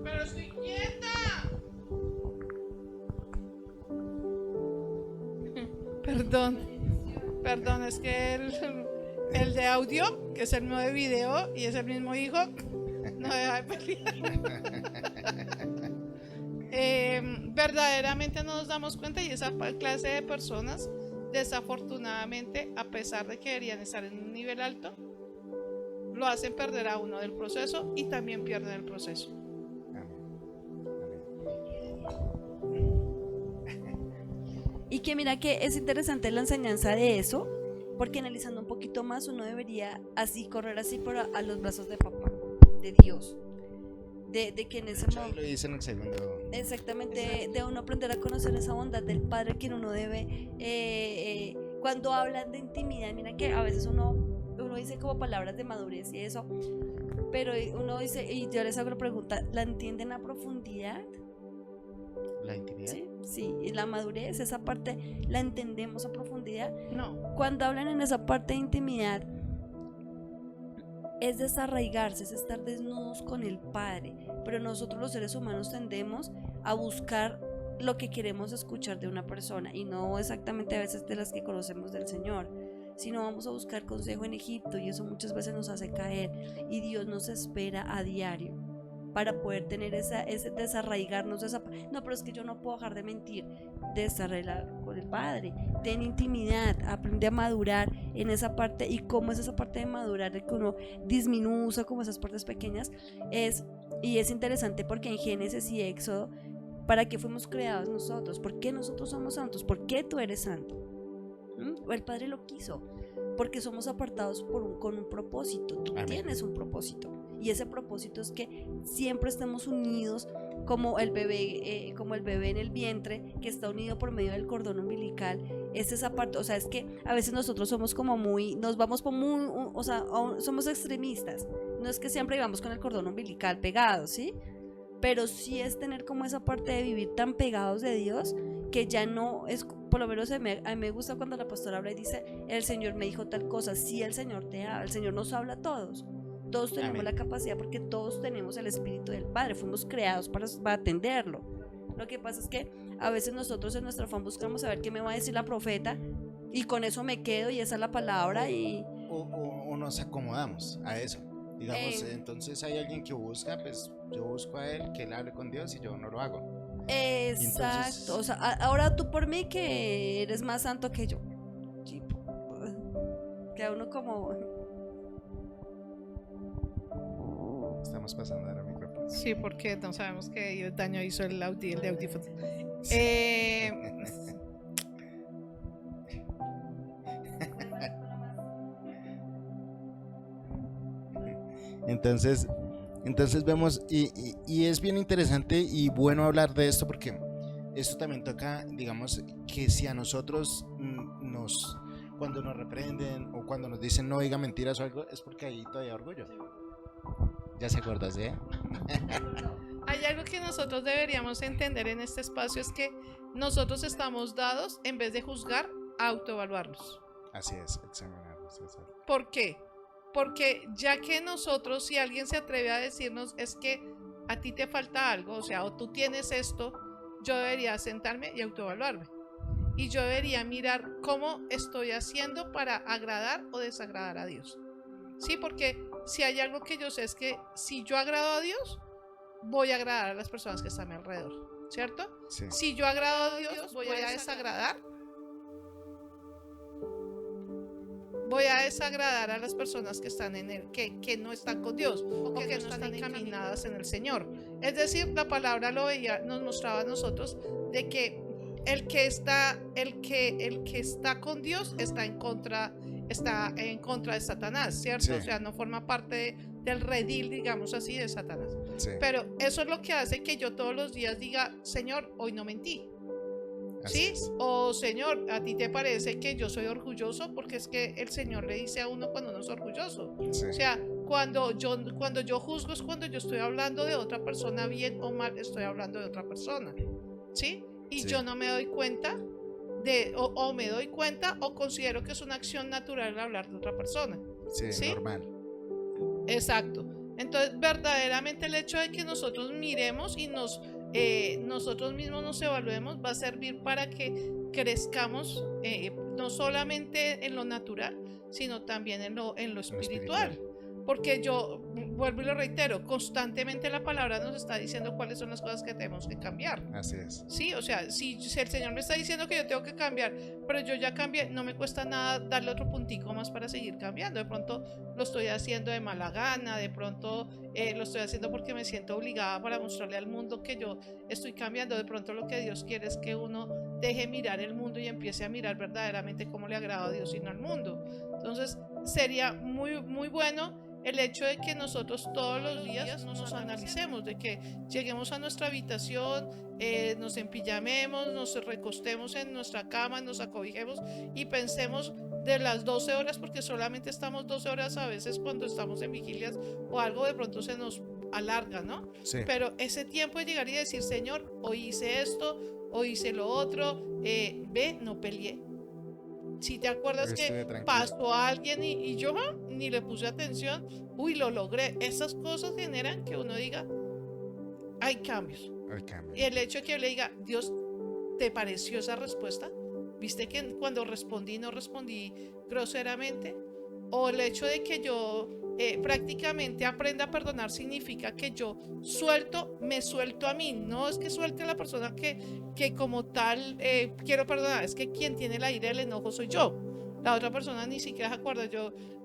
Pero estoy quieta. Perdón, es que el de audio, que es el nuevo de video y es el mismo hijo, no deja de pelear. Verdaderamente no nos damos cuenta y esa clase de personas, desafortunadamente, a pesar de que deberían estar en un nivel alto, lo hacen perder a uno del proceso y también pierden el proceso. Amén. Y que mira que es interesante la enseñanza de eso, porque analizando un poquito más uno debería así correr así por a los brazos de papá, de Dios, de que en ese Ahí lo dice en el segundo. exactamente, de uno aprender a conocer esa bondad del Padre que uno debe, cuando hablan de intimidad, mira que a veces uno dice como palabras de madurez y eso, pero uno dice, y yo les hago la pregunta, ¿la entienden a profundidad? La intimidad. Sí, y la madurez, esa parte, ¿la entendemos a profundidad? No. Cuando hablan en esa parte de intimidad, es desarraigarse, es estar desnudos con el Padre, pero nosotros los seres humanos tendemos a buscar lo que queremos escuchar de una persona y no exactamente a veces de las que conocemos del Señor, sino vamos a buscar consejo en Egipto y eso muchas veces nos hace caer y Dios nos espera a diario para poder tener ese desarraigarnos de esa. No, pero es que yo no puedo dejar de mentir. Desarraigar con el Padre, ten intimidad, aprende a madurar en esa parte. Y cómo es esa parte de madurar, de que uno disminuye como esas partes pequeñas, y es interesante porque en Génesis y Éxodo, ¿para qué fuimos creados nosotros? ¿Por qué nosotros somos santos? ¿Por qué tú eres santo? El Padre lo quiso, porque somos apartados con un propósito. Tú Amén. tienes un propósito. Y ese propósito es que siempre estemos unidos como el bebé en el vientre, que está unido por medio del cordón umbilical. Es esa parte, o sea, es que a veces nosotros somos como nos vamos por o sea, somos extremistas. No es que siempre vivamos con el cordón umbilical pegado, ¿sí? Pero sí es tener como esa parte de vivir tan pegados de Dios, que ya no es, por lo menos a mí me gusta cuando la pastora habla y dice, el Señor me dijo tal cosa. Sí, el Señor te habla, el Señor nos habla a todos. Todos tenemos Amén. la capacidad, porque todos tenemos el Espíritu del Padre, fuimos creados para atenderlo. Lo que pasa es que a veces nosotros en nuestro afán buscamos saber qué me va a decir la profeta y con eso me quedo y esa es la palabra y... O nos acomodamos a eso. Digamos, entonces hay alguien que busca, pues yo busco a él, que él hable con Dios y yo no lo hago. Exacto, Entonces, o sea, ahora tú por mí que eres más santo que yo. Sí, queda uno como... estamos pasando ahora micrófono. Sí, porque no sabemos qué daño hizo el de audífono. Entonces vemos, y es bien interesante y bueno hablar de esto, porque esto también toca, digamos, que si a nosotros cuando nos reprenden o cuando nos dicen no diga mentiras o algo, es porque ahí todavía hay orgullo. ¿Ya se acuerdas de? Hay algo que nosotros deberíamos entender en este espacio, es que nosotros estamos dados, en vez de juzgar, a autoevaluarnos. Así es, examinarnos. ¿Por qué? Porque ya que nosotros, si alguien se atreve a decirnos es que a ti te falta algo, o sea, o tú tienes esto, yo debería sentarme y autoevaluarme. Y yo debería mirar cómo estoy haciendo para agradar o desagradar a Dios. Sí, porque si hay algo que yo sé es que si yo agrado a Dios, voy a agradar a las personas que están a mi alrededor, ¿cierto? Sí. Si yo agrado a Dios, voy a desagradar. Voy a desagradar a las personas que están que no están con Dios o que no están encaminadas en el Señor. Es decir, la palabra nos mostraba a nosotros de que el que está con Dios está en contra de Satanás, ¿cierto? Sí. O sea, no forma parte del redil, digamos así, de Satanás. Sí. Pero eso es lo que hace que yo todos los días diga, Señor, hoy no mentí. Así ¿Sí? es. O Señor, ¿a ti te parece que yo soy orgulloso? Porque es que el Señor le dice a uno cuando uno es orgulloso. Sí. O sea, cuando yo juzgo es cuando yo estoy hablando de otra persona, bien o mal, estoy hablando de otra persona. ¿Sí? Y Sí. yo no me doy cuenta o me doy cuenta o considero que es una acción natural hablar de otra persona. Sí, ¿Sí? normal. Exacto. Entonces, verdaderamente el hecho de que nosotros miremos y nosotros mismos nos evaluemos va a servir para que crezcamos no solamente en lo natural, sino también en lo espiritual. Porque yo vuelvo y lo reitero, constantemente la palabra nos está diciendo cuáles son las cosas que tenemos que cambiar. Así es. Sí, o sea, si el Señor me está diciendo que yo tengo que cambiar, pero yo ya cambié, no me cuesta nada darle otro puntico más para seguir cambiando. De pronto lo estoy haciendo de mala gana, de pronto lo estoy haciendo porque me siento obligada para mostrarle al mundo que yo estoy cambiando. De pronto lo que Dios quiere es que uno deje mirar el mundo y empiece a mirar verdaderamente cómo le agrada a Dios y no al mundo. Entonces sería muy, muy bueno el hecho de que nosotros todos los días nos analicemos, de que lleguemos a nuestra habitación, nos empillamemos, nos recostemos en nuestra cama, nos acobijemos y pensemos de las 12 horas, porque solamente estamos 12 horas a veces cuando estamos en vigilias o algo de pronto se nos alarga, ¿no? Sí. Pero ese tiempo de llegar y decir, Señor, hoy hice esto, hoy hice lo otro, no peleé. Si te acuerdas que pasó a alguien y yo ni le puse atención, uy, lo logré. Esas cosas generan que uno diga, hay cambios. Y el hecho de que yo le diga, Dios, ¿te pareció esa respuesta? ¿Viste que cuando respondí no respondí groseramente? O el hecho de que yo prácticamente aprenda a perdonar significa que yo me suelto a mí. No es que suelte a la persona que como tal quiero perdonar, es que quien tiene la ira y el enojo soy yo. La otra persona ni siquiera se acuerda.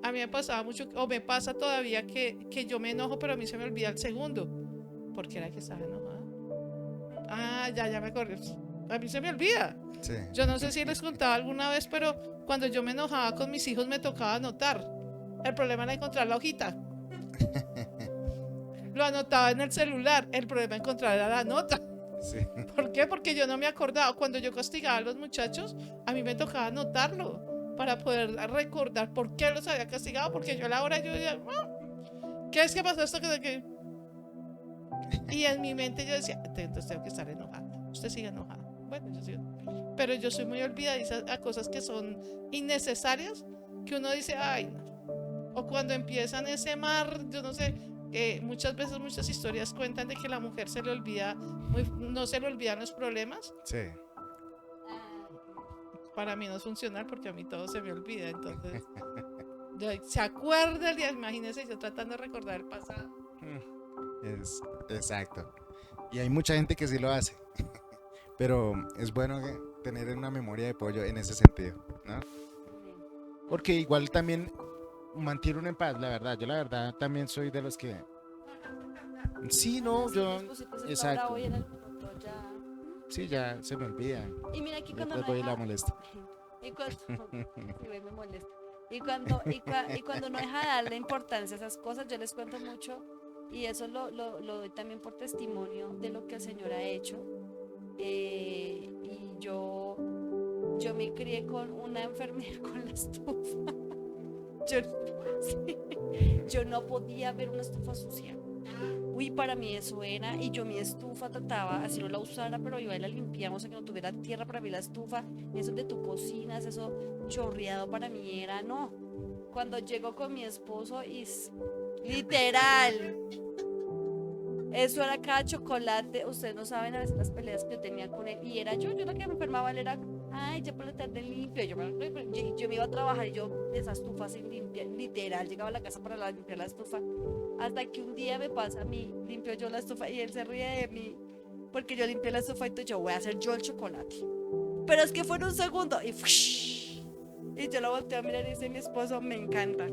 A mí me pasaba mucho, o me pasa todavía que yo me enojo, pero a mí se me olvida el segundo. ¿Por qué era que estaba enojada? Ah, ya me acordé. A mí se me olvida. Sí. Yo no sé si les contaba alguna vez, pero cuando yo me enojaba con mis hijos me tocaba anotar. El problema era encontrar la hojita. Lo anotaba en el celular. El problema encontrar era la nota. Sí. ¿Por qué? Porque yo no me acordaba. Cuando yo castigaba a los muchachos, a mí me tocaba anotarlo para poder recordar por qué los había castigado. Porque yo a la hora yo decía, ¿qué es que pasó esto? Y en mi mente yo decía, entonces tengo que estar enojada. Usted sigue enojada. Bueno, yo sigo. Pero yo soy muy olvidadiza a cosas que son innecesarias, que uno dice, ay, no. O cuando empiezan ese mar, yo no sé, muchas veces muchas historias cuentan de que la mujer no se le olvidan los problemas. Sí. Para mí no es funcional porque a mí todo se me olvida. Entonces, se acuerda el día, imagínense yo tratando de recordar el pasado. Exacto. Y hay mucha gente que sí lo hace. Pero es bueno tener una memoria de pollo en ese sentido, ¿no? Porque igual también mantiene uno en paz, la verdad. Yo la verdad también soy de los que... Sí, no, yo... Exacto. Sí, ya se me olvida. Y mira aquí cuando después voy y la molesto. Y cuando... sí, me molesta. Y cuando no deja de darle importancia a esas cosas, yo les cuento mucho, y eso lo doy también por testimonio de lo que el Señor ha hecho. Y yo me crié con una enfermera con la estufa. Yo no podía ver una estufa sucia. Uy, para mí eso era, y yo mi estufa trataba, así no la usara, pero iba y la limpiamos, que no tuviera tierra. Para mí la estufa, eso de tu cocina, eso chorreado para mí era, no. Cuando llego con mi esposo y literal, eso era cada chocolate. Ustedes no saben a veces las peleas que yo tenía con él, y era yo la que me enfermaba. Él era, ay, ya por la tarde limpio. Yo me iba a trabajar y yo esa estufa sin limpiar, literal, llegaba a la casa para limpiar la estufa. Hasta que un día me pasa a mí, limpio yo la estufa y él se ríe de mí porque yo limpié la estufa y entonces yo voy a hacer yo el chocolate. Pero es que fue en un segundo y yo lo volteo a mirar y dice mi esposo, me encanta.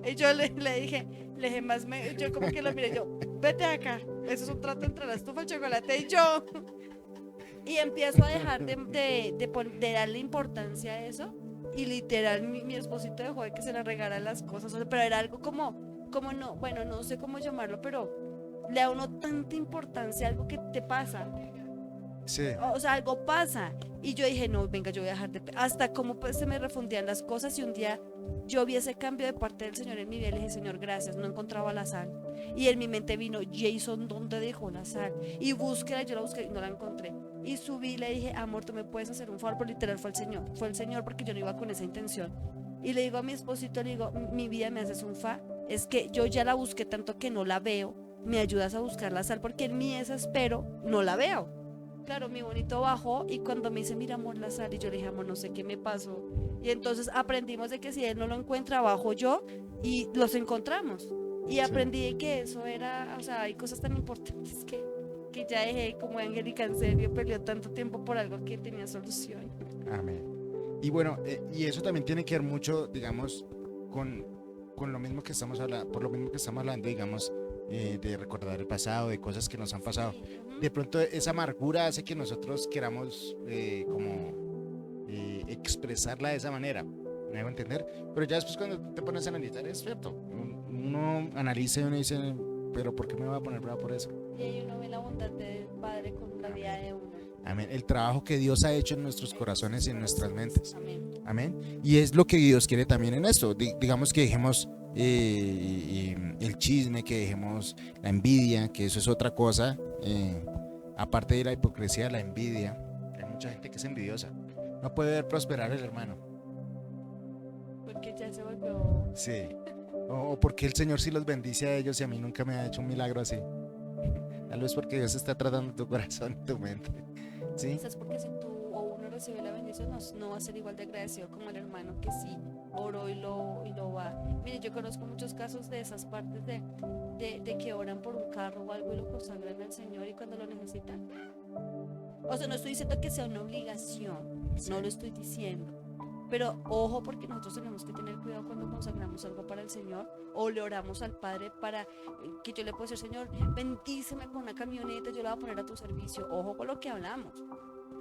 Y yo le dije más, yo como que lo miré, yo, vete acá, eso es un trato entre la estufa, el chocolate y yo. Y empiezo a dejar de darle importancia a eso, y literal mi esposito dejó de que se le regalan las cosas, pero era algo como no, bueno, no sé cómo llamarlo, pero le da uno tanta importancia a algo que te pasa. Sí. O sea, algo pasa. Y yo dije, no, venga, yo voy a dejar hasta como pues se me refundían las cosas. Y un día yo vi ese cambio de parte del Señor en mi vida. Le dije, Señor, gracias, no encontraba la sal. Y en mi mente vino, Jason, ¿dónde dejó la sal? Y búsquela, yo la busqué y no la encontré. Y subí y le dije, amor, tú me puedes hacer un favor. Pero literal fue el Señor porque yo no iba con esa intención. Y le digo a mi esposito, le digo, mi vida, me haces un fa. Es que yo ya la busqué tanto que no la veo. Me ayudas a buscar la sal porque en mi desespero no la veo. Claro, mi bonito bajó y cuando me dice, mira amor, la sal, y yo le dije, amor, no sé qué me pasó. Y entonces aprendimos de que si él no lo encuentra, bajo yo y los encontramos. Y aprendí que eso era, o sea, hay cosas tan importantes que ya dejé, como Angélica, en serio, peleó tanto tiempo por algo que tenía solución. Amén. Y bueno, y eso también tiene que ver mucho, digamos, con lo mismo que estamos hablando, por lo mismo que estamos hablando, digamos, de recordar el pasado, de cosas que nos han pasado. Sí, ujú. De pronto esa amargura hace que nosotros queramos expresarla de esa manera, ¿me hago entender? Pero ya después cuando te pones a analizar es cierto, uno analiza y uno dice, pero ¿por qué me voy a poner bravo por eso? Y ahí uno ve la bondad del Padre con la vida de uno. Amén. El trabajo que Dios ha hecho en nuestros corazones y en nuestras mentes. Amén. Amén. Y es lo que Dios quiere también en esto. Digamos que dejemos el chisme, que dejemos la envidia, que eso es otra cosa. Aparte de la hipocresía, la envidia. Hay mucha gente que es envidiosa. No puede ver prosperar al hermano. Porque ya se volvió. Sí. O porque el Señor sí los bendice a ellos y a mí nunca me ha hecho un milagro así. Tal vez porque Dios está tratando tu corazón y tu mente. ¿Sí? Quizás porque si tú o uno recibe la bendición, no va a ser igual de agradecido como el hermano que sí oró y lo va. Mire, yo conozco muchos casos de esas partes de que oran por un carro o algo y lo consagran al Señor y cuando lo necesitan. O sea, no estoy diciendo que sea una obligación, Sí. no lo estoy diciendo. Pero ojo, porque nosotros tenemos que tener cuidado cuando consagramos algo para el Señor o le oramos al Padre para que yo le pueda decir, Señor, bendíceme con una camioneta, yo la voy a poner a tu servicio. Ojo con lo que hablamos,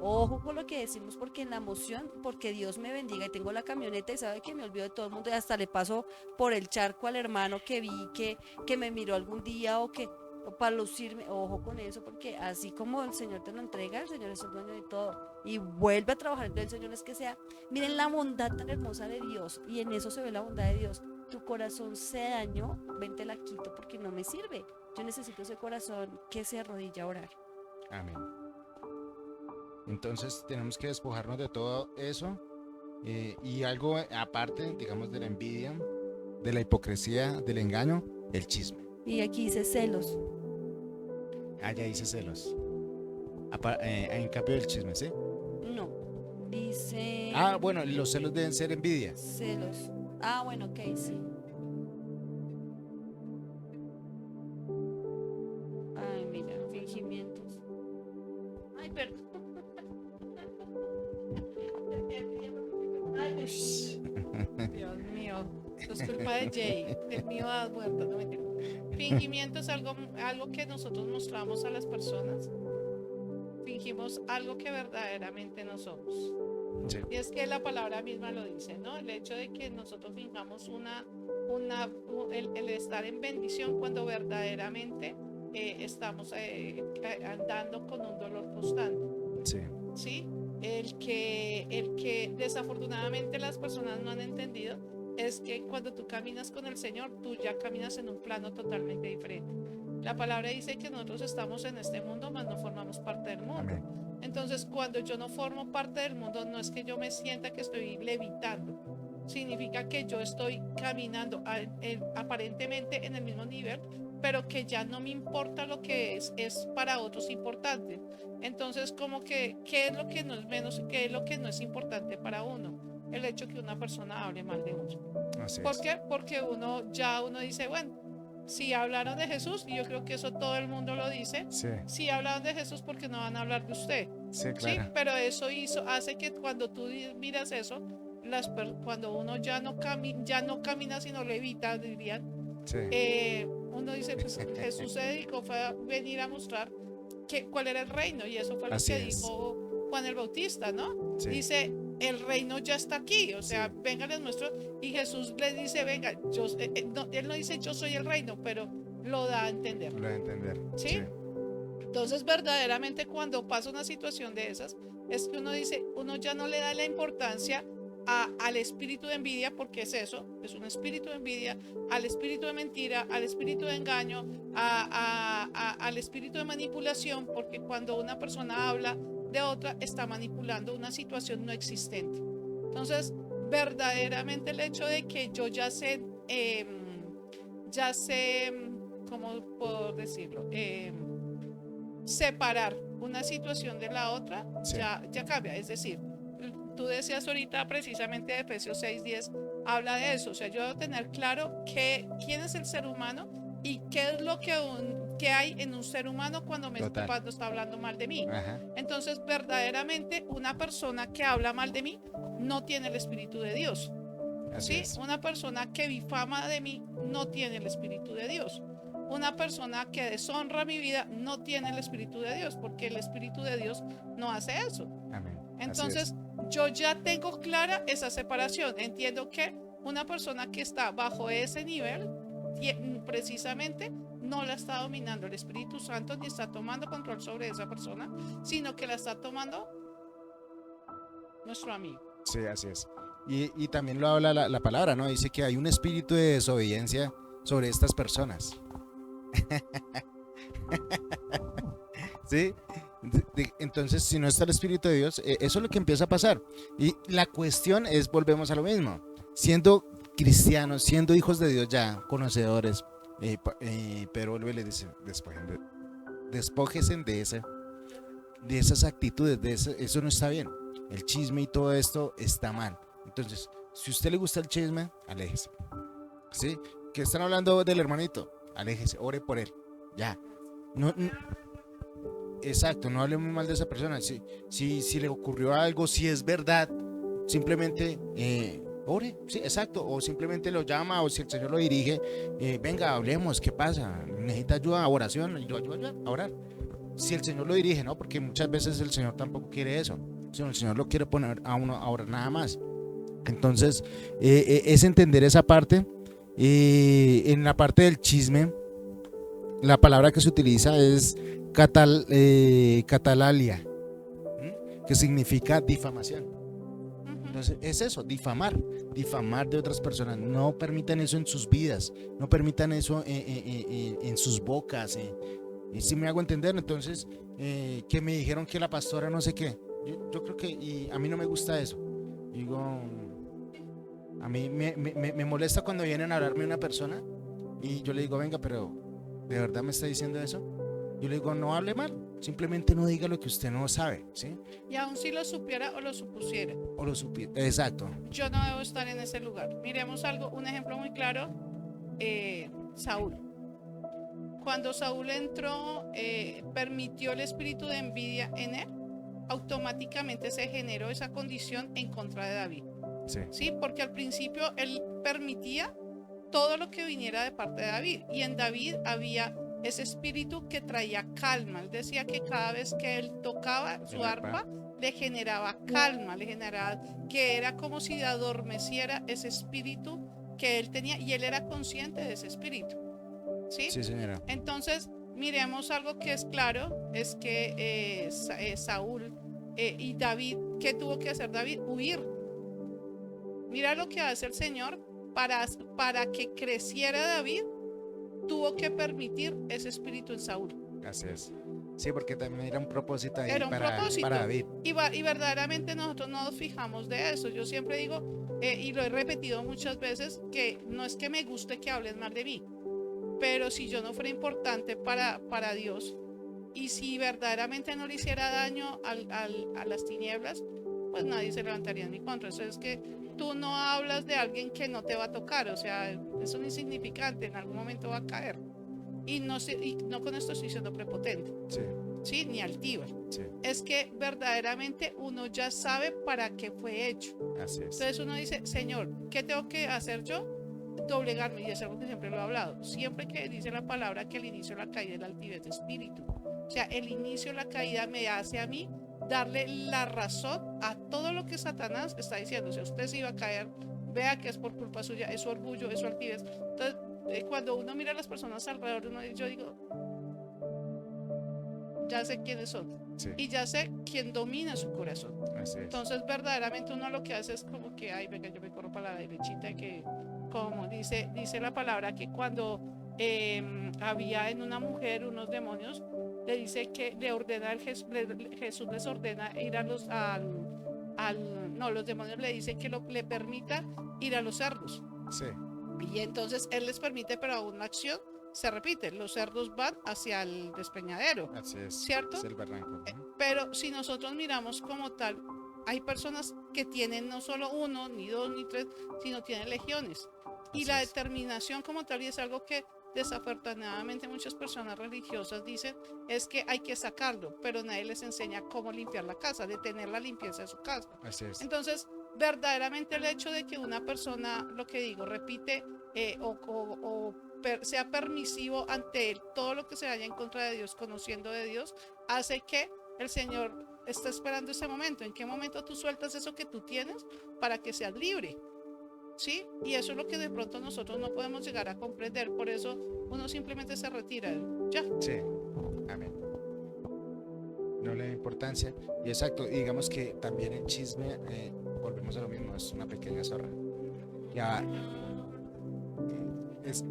ojo con lo que decimos, porque en la emoción, porque Dios me bendiga y tengo la camioneta y sabe que me olvido de todo el mundo y hasta le paso por el charco al hermano que vi que me miró algún día o para lucirme, ojo con eso, porque así como el Señor te lo entrega, el Señor es el dueño de todo y vuelve a trabajar. Entonces el Señor es que sea, miren la bondad tan hermosa de Dios y en eso se ve la bondad de Dios. Tu corazón se dañó, ven te la quito porque no me sirve. Yo necesito ese corazón que se arrodilla a orar. Amén. Entonces tenemos que despojarnos de todo eso y algo aparte, digamos, de la envidia, de la hipocresía, del engaño, el chisme. Y aquí dice celos. Ah, ya dice celos. En cambio del chisme, ¿sí? No, dice Ah, bueno, los celos deben ser envidia. celos. Ah, bueno, ok, sí. Ay, mira, fingimientos. Ay, perdón. Ay, ush. Dios mío, esto es culpa de Jay, del mío ha muerto, no mentira. Fingimiento es algo que nosotros mostramos a las personas. Fingimos algo que verdaderamente no somos. Sí. Y es que la palabra misma lo dice, ¿no? El hecho de que nosotros fingamos el estar en bendición cuando verdaderamente estamos andando con un dolor constante, Sí. ¿sí? El que desafortunadamente las personas no han entendido es que cuando tú caminas con el Señor, tú ya caminas en un plano totalmente diferente. La palabra dice que nosotros estamos en este mundo, mas no formamos parte del mundo. Amén. Entonces, cuando yo no formo parte del mundo, no es que yo me sienta que estoy levitando. Significa que yo estoy caminando aparentemente en el mismo nivel, pero que ya no me importa lo que es para otros importante. Entonces, como que, ¿qué es lo que no es menos y qué es lo que no es importante para uno? El hecho que una persona hable mal de uno. Así ¿Por es. qué? Porque uno dice, bueno, si hablaron de Jesús, y yo creo que eso todo el mundo lo dice, Sí, si hablaron de Jesús, porque no van a hablar de usted. sí, Sí, claro. pero eso hace que cuando tú miras eso, cuando uno ya no camina sino levita, dirían, Sí. uno dice, pues Jesús se dedicó fue a venir a mostrar cuál era el reino, y eso fue lo Así que es. dijo Juan el Bautista, ¿no? Sí. Dice, el reino ya está aquí, o sea, Sí. venga, les muestro, y Jesús les dice, venga, él no dice yo soy el reino, pero lo da a entender. Lo de entender. ¿Sí? Entonces, verdaderamente cuando pasa una situación de esas, es que uno dice, uno ya no le da la importancia al espíritu de envidia, porque es eso, es un espíritu de envidia, al espíritu de mentira, al espíritu de engaño, al espíritu de manipulación, porque cuando una persona habla de otra, está manipulando una situación no existente. Entonces, verdaderamente el hecho de que yo ya sé, ¿cómo puedo decirlo? Separar una situación de la otra, Sí. ya cambia. Es decir, tú decías ahorita precisamente de Efesios 6:10, habla de eso. O sea, yo debo tener claro quién es el ser humano y qué es lo que hay en un ser humano cuando cuando está hablando mal de mí. Ajá. Entonces, verdaderamente, una persona que habla mal de mí no tiene el Espíritu de Dios. Así ¿Sí? es. Una persona que difama de mí no tiene el Espíritu de Dios. una persona que deshonra mi vida no tiene el Espíritu de Dios, porque el Espíritu de Dios no hace eso. Amén. Entonces, yo ya tengo clara esa separación. Entiendo que una persona que está bajo ese nivel, precisamente, no la está dominando el Espíritu Santo, ni está tomando control sobre esa persona, sino que la está tomando nuestro amigo. Sí, así es. Y también lo habla la palabra, ¿no? Dice que hay un espíritu de desobediencia sobre estas personas. ¿Sí? Entonces, si no está el Espíritu de Dios, eso es lo que empieza a pasar. Y la cuestión es, volvemos a lo mismo, siendo cristianos, siendo hijos de Dios ya, conocedores, pero vuelve y le dice, despójense de esas actitudes, eso no está bien. El chisme y todo esto está mal. Entonces, si a usted le gusta el chisme, aléjese. ¿Sí? Que están hablando del hermanito, aléjese, ore por él, ya. No, exacto, no hable muy mal de esa persona. Si le ocurrió algo, si es verdad, simplemente ore, sí, exacto. O simplemente lo llama, o si el Señor lo dirige, venga, hablemos, ¿qué pasa? ¿Necesita ayuda, oración? Y lo ayuda a orar. Si el Señor lo dirige, ¿no? Porque muchas veces el Señor tampoco quiere eso, sino el Señor lo quiere poner a uno a orar nada más. Entonces, es entender esa parte. En la parte del chisme, la palabra que se utiliza es catalalia, que significa difamación. Entonces es eso, difamar de otras personas. No permitan eso en sus vidas, no permitan eso en sus bocas. Si me hago entender, entonces que me dijeron que la pastora no sé qué, yo creo que, y a mí no me gusta eso. Digo, a mí me molesta cuando vienen a hablarme una persona y yo le digo, venga, pero ¿de verdad me está diciendo eso? Yo le digo, no hable mal, simplemente no diga lo que usted no sabe, ¿sí? Y aun si lo supiera o lo supusiera. Exacto. Yo no debo estar en ese lugar. Miremos un ejemplo muy claro, Saúl. Cuando Saúl entró, permitió el espíritu de envidia en él, automáticamente se generó esa condición en contra de David. Sí, porque al principio él permitía todo lo que viniera de parte de David, y en David había ese espíritu que traía calma. Él decía que cada vez que él tocaba su arpa le generaba calma, le generaba, que era como si adormeciera ese espíritu que él tenía, y él era consciente de ese espíritu. Sí, señora. Entonces miremos algo que es claro, es que Saúl y David, ¿qué tuvo que hacer David? Huir. Mira lo que hace el Señor para que creciera David, tuvo que permitir ese espíritu en Saúl. Así es. Sí, porque también era un propósito ahí propósito. para David. Y verdaderamente nosotros no nos fijamos de eso. Yo siempre digo, y lo he repetido muchas veces, que no es que me guste que hablen mal de mí, pero si yo no fuera importante para Dios, y si verdaderamente no le hiciera daño a las tinieblas, pues nadie se levantaría en mi contra. Eso es que tú no hablas de alguien que no te va a tocar, o sea, es un insignificante, en algún momento va a caer. Y no con esto estoy siendo prepotente, sí, ni altiva. Sí. Es que verdaderamente uno ya sabe para qué fue hecho. Así es. Entonces uno dice, Señor, ¿qué tengo que hacer yo? Doblegarme, y es algo que siempre lo he hablado. Siempre que dice la palabra que el inicio de la caída es la altivez de espíritu. O sea, el inicio de la caída me hace a mí darle la razón a todo lo que Satanás está diciendo. Si usted se iba a caer, vea que es por culpa suya, es su orgullo, es su altivez. Entonces, cuando uno mira a las personas alrededor de uno, yo digo, ya sé quiénes son, y ya sé quién domina su corazón. Entonces, verdaderamente uno lo que hace es como que, ay, venga, yo me corro para la derechita, que como dice la palabra, que cuando había en una mujer unos demonios, le dice que le ordena Jesús les ordena ir a los demonios le dicen que le permita ir a los cerdos. Sí. Y entonces él les permite, pero a una acción se repite, los cerdos van hacia el despeñadero. Así es, ¿cierto? Es el barranco. Pero si nosotros miramos como tal, hay personas que tienen no solo uno, ni dos, ni tres, sino tienen legiones. Y la determinación como tal, y es algo que desafortunadamente muchas personas religiosas dicen, es que hay que sacarlo, pero nadie les enseña cómo limpiar la casa, de tener la limpieza de su casa. Así es. Entonces, verdaderamente el hecho de que una persona, lo que digo, repite o sea permisivo ante él, todo lo que se vaya en contra de Dios, conociendo de Dios, hace que el Señor esté esperando ese momento. ¿En qué momento tú sueltas eso que tú tienes para que seas libre? ¿Sí? Y eso es lo que de pronto nosotros no podemos llegar a comprender. Por eso uno simplemente se retira. Ya. Sí, amén. No le da importancia. Y exacto, y digamos que también el chisme, volvemos a lo mismo, es una pequeña zorra. Ya, es,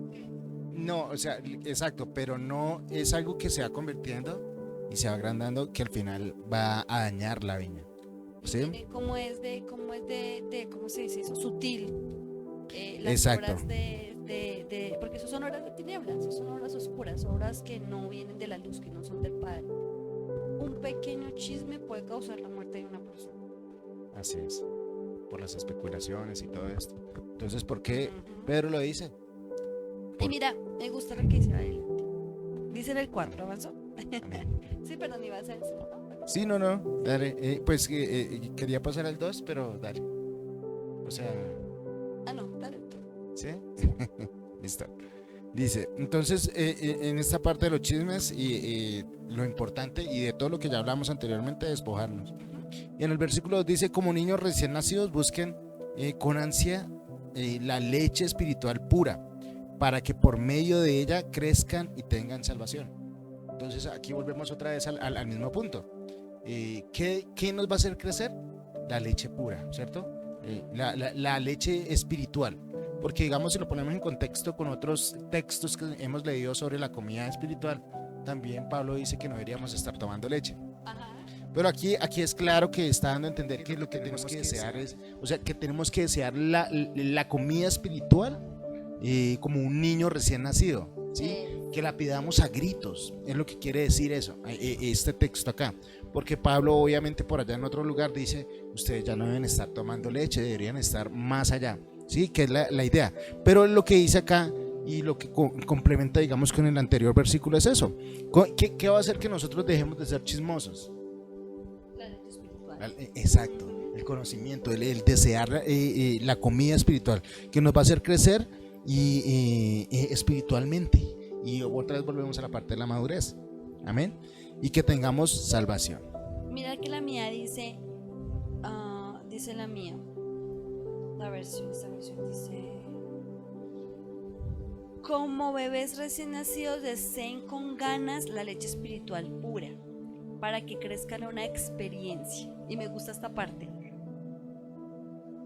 no, o sea, exacto, pero no es algo que se va convirtiendo y se va agrandando que al final va a dañar la viña. ¿Sí? ¿Cómo ¿cómo se dice eso? Sutil. Las Exacto. obras porque eso son obras de tinieblas, eso son obras oscuras, obras que no vienen de la luz, que no son del Padre. Un pequeño chisme puede causar la muerte de una persona. Así es, por las especulaciones y todo esto. Entonces, ¿por qué Pedro lo dice? Y mira, me gusta lo que dice adelante. Dice en el 4, ¿avanzó? Amén. Sí, perdón, iba a ser el 5. Sí, no, dale. Pues quería pasar al 2, pero dale. O sea, No, dale tú. ¿sí? Listo. Dice, entonces, en esta parte de los chismes y lo importante y de todo lo que ya hablamos anteriormente, despojarnos. Y en el versículo 2 dice, como niños recién nacidos, busquen con ansia la leche espiritual pura, para que por medio de ella crezcan y tengan salvación. Entonces aquí volvemos otra vez al mismo punto. ¿Qué nos va a hacer crecer? La leche pura, ¿cierto? La leche espiritual. Porque digamos, si lo ponemos en contexto con otros textos que hemos leído sobre la comida espiritual, también Pablo dice que no deberíamos estar tomando leche. Ajá. Pero aquí es claro que está dando a entender que lo que tenemos que desear es, o sea, que tenemos que desear la comida espiritual como un niño recién nacido, ¿sí? Que la pidamos a gritos, es lo que quiere decir eso, este texto acá. Porque Pablo obviamente por allá en otro lugar dice, ustedes ya no deben estar tomando leche, deberían estar más allá, ¿sí? Que es la idea. Pero lo que dice acá y lo que complementa, digamos, con el anterior versículo es eso. ¿Qué va a hacer que nosotros dejemos de ser chismosos? La leche espiritual. Exacto, el conocimiento, el desear la comida espiritual, que nos va a hacer crecer espiritualmente. Y otra vez volvemos a la parte de la madurez. Amén. Y que tengamos salvación. Mira que la mía dice, dice la mía, esta versión dice, como bebés recién nacidos deseen con ganas la leche espiritual pura, para que crezcan una experiencia. Y me gusta esta parte,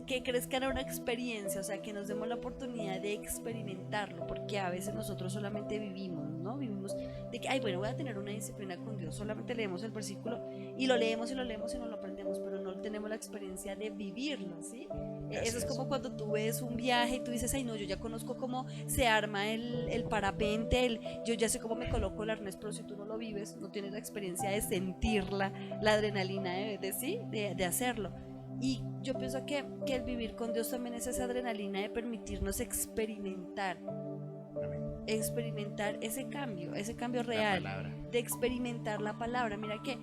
que crezcan una experiencia, o sea, que nos demos la oportunidad de experimentarlo, porque a veces nosotros solamente vivimos, ¿no? Vivimos de que, ay, bueno, voy a tener una disciplina con Dios, solamente leemos el versículo y lo leemos y lo leemos y no lo aprendemos, pero no tenemos la experiencia de vivirlo, ¿sí? Eso es como cuando tú ves un viaje y tú dices, ay, no, yo ya conozco cómo se arma el parapente, yo ya sé cómo me coloco el arnés, pero si tú no lo vives, no tienes la experiencia de sentirla, la adrenalina de hacerlo. Y yo pienso que el vivir con Dios también es esa adrenalina de permitirnos experimentar ese cambio real, de experimentar la palabra. Mira que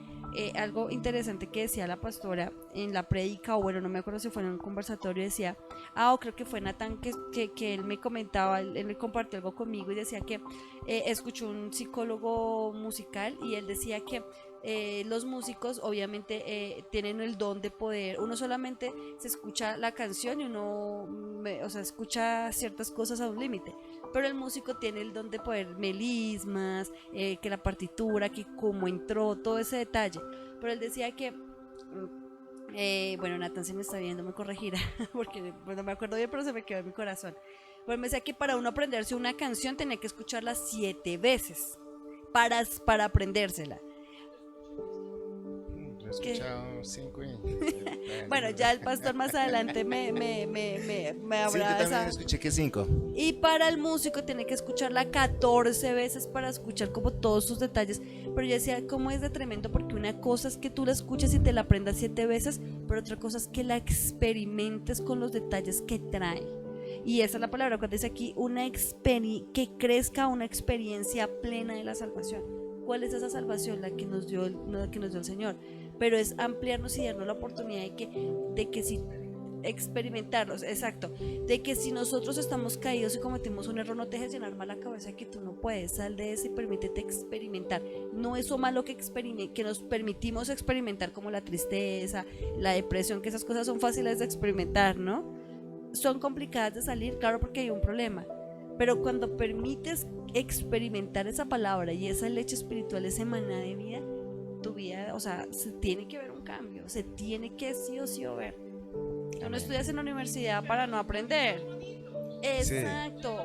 algo interesante que decía la pastora en la prédica, o bueno, no me acuerdo si fue en un conversatorio, decía, o creo que fue Natán que él me comentaba, él me compartió algo conmigo y decía que escuchó un psicólogo musical y él decía que los músicos obviamente tienen el don de poder, uno solamente se escucha la canción y uno escucha ciertas cosas a un límite, pero el músico tiene el don de poder melismas, que la partitura, que cómo entró, todo ese detalle. Pero él decía que bueno, Nathan se me está viendo, me corregirá porque no me acuerdo bien, pero se me quedó en mi corazón. Pero me decía que para uno aprenderse una canción tenía que escucharla 7 veces para aprendérsela. He escuchado 5 y... Bueno, ya el pastor más adelante me habrá... Sí, yo también escuché que 5. Y para el músico tiene que escucharla 14 veces para escuchar como todos sus detalles. Pero yo decía, ¿cómo es de tremendo? Porque una cosa es que tú la escuches y te la aprendas 7 veces, pero otra cosa es que la experimentes con los detalles que trae. Y esa es la palabra cuando dice aquí, que crezca una experiencia plena de la salvación. ¿Cuál es esa salvación? La que nos dio el Señor. Pero es ampliarnos y darnos la oportunidad de que si experimentarlos, exacto, de que si nosotros estamos caídos y cometimos un error, no te dejes llenar mal la cabeza que tú no puedes, sal de eso y permítete experimentar. No es lo malo que nos permitimos experimentar, como la tristeza, la depresión, que esas cosas son fáciles de experimentar, ¿no? Son complicadas de salir, claro, porque hay un problema, pero cuando permites experimentar esa palabra y esa leche espiritual, ese maná de vida, tu vida, o sea, se tiene que ver un cambio, se tiene que sí o sí ver. Tú no estudias en la universidad para no aprender. Exacto.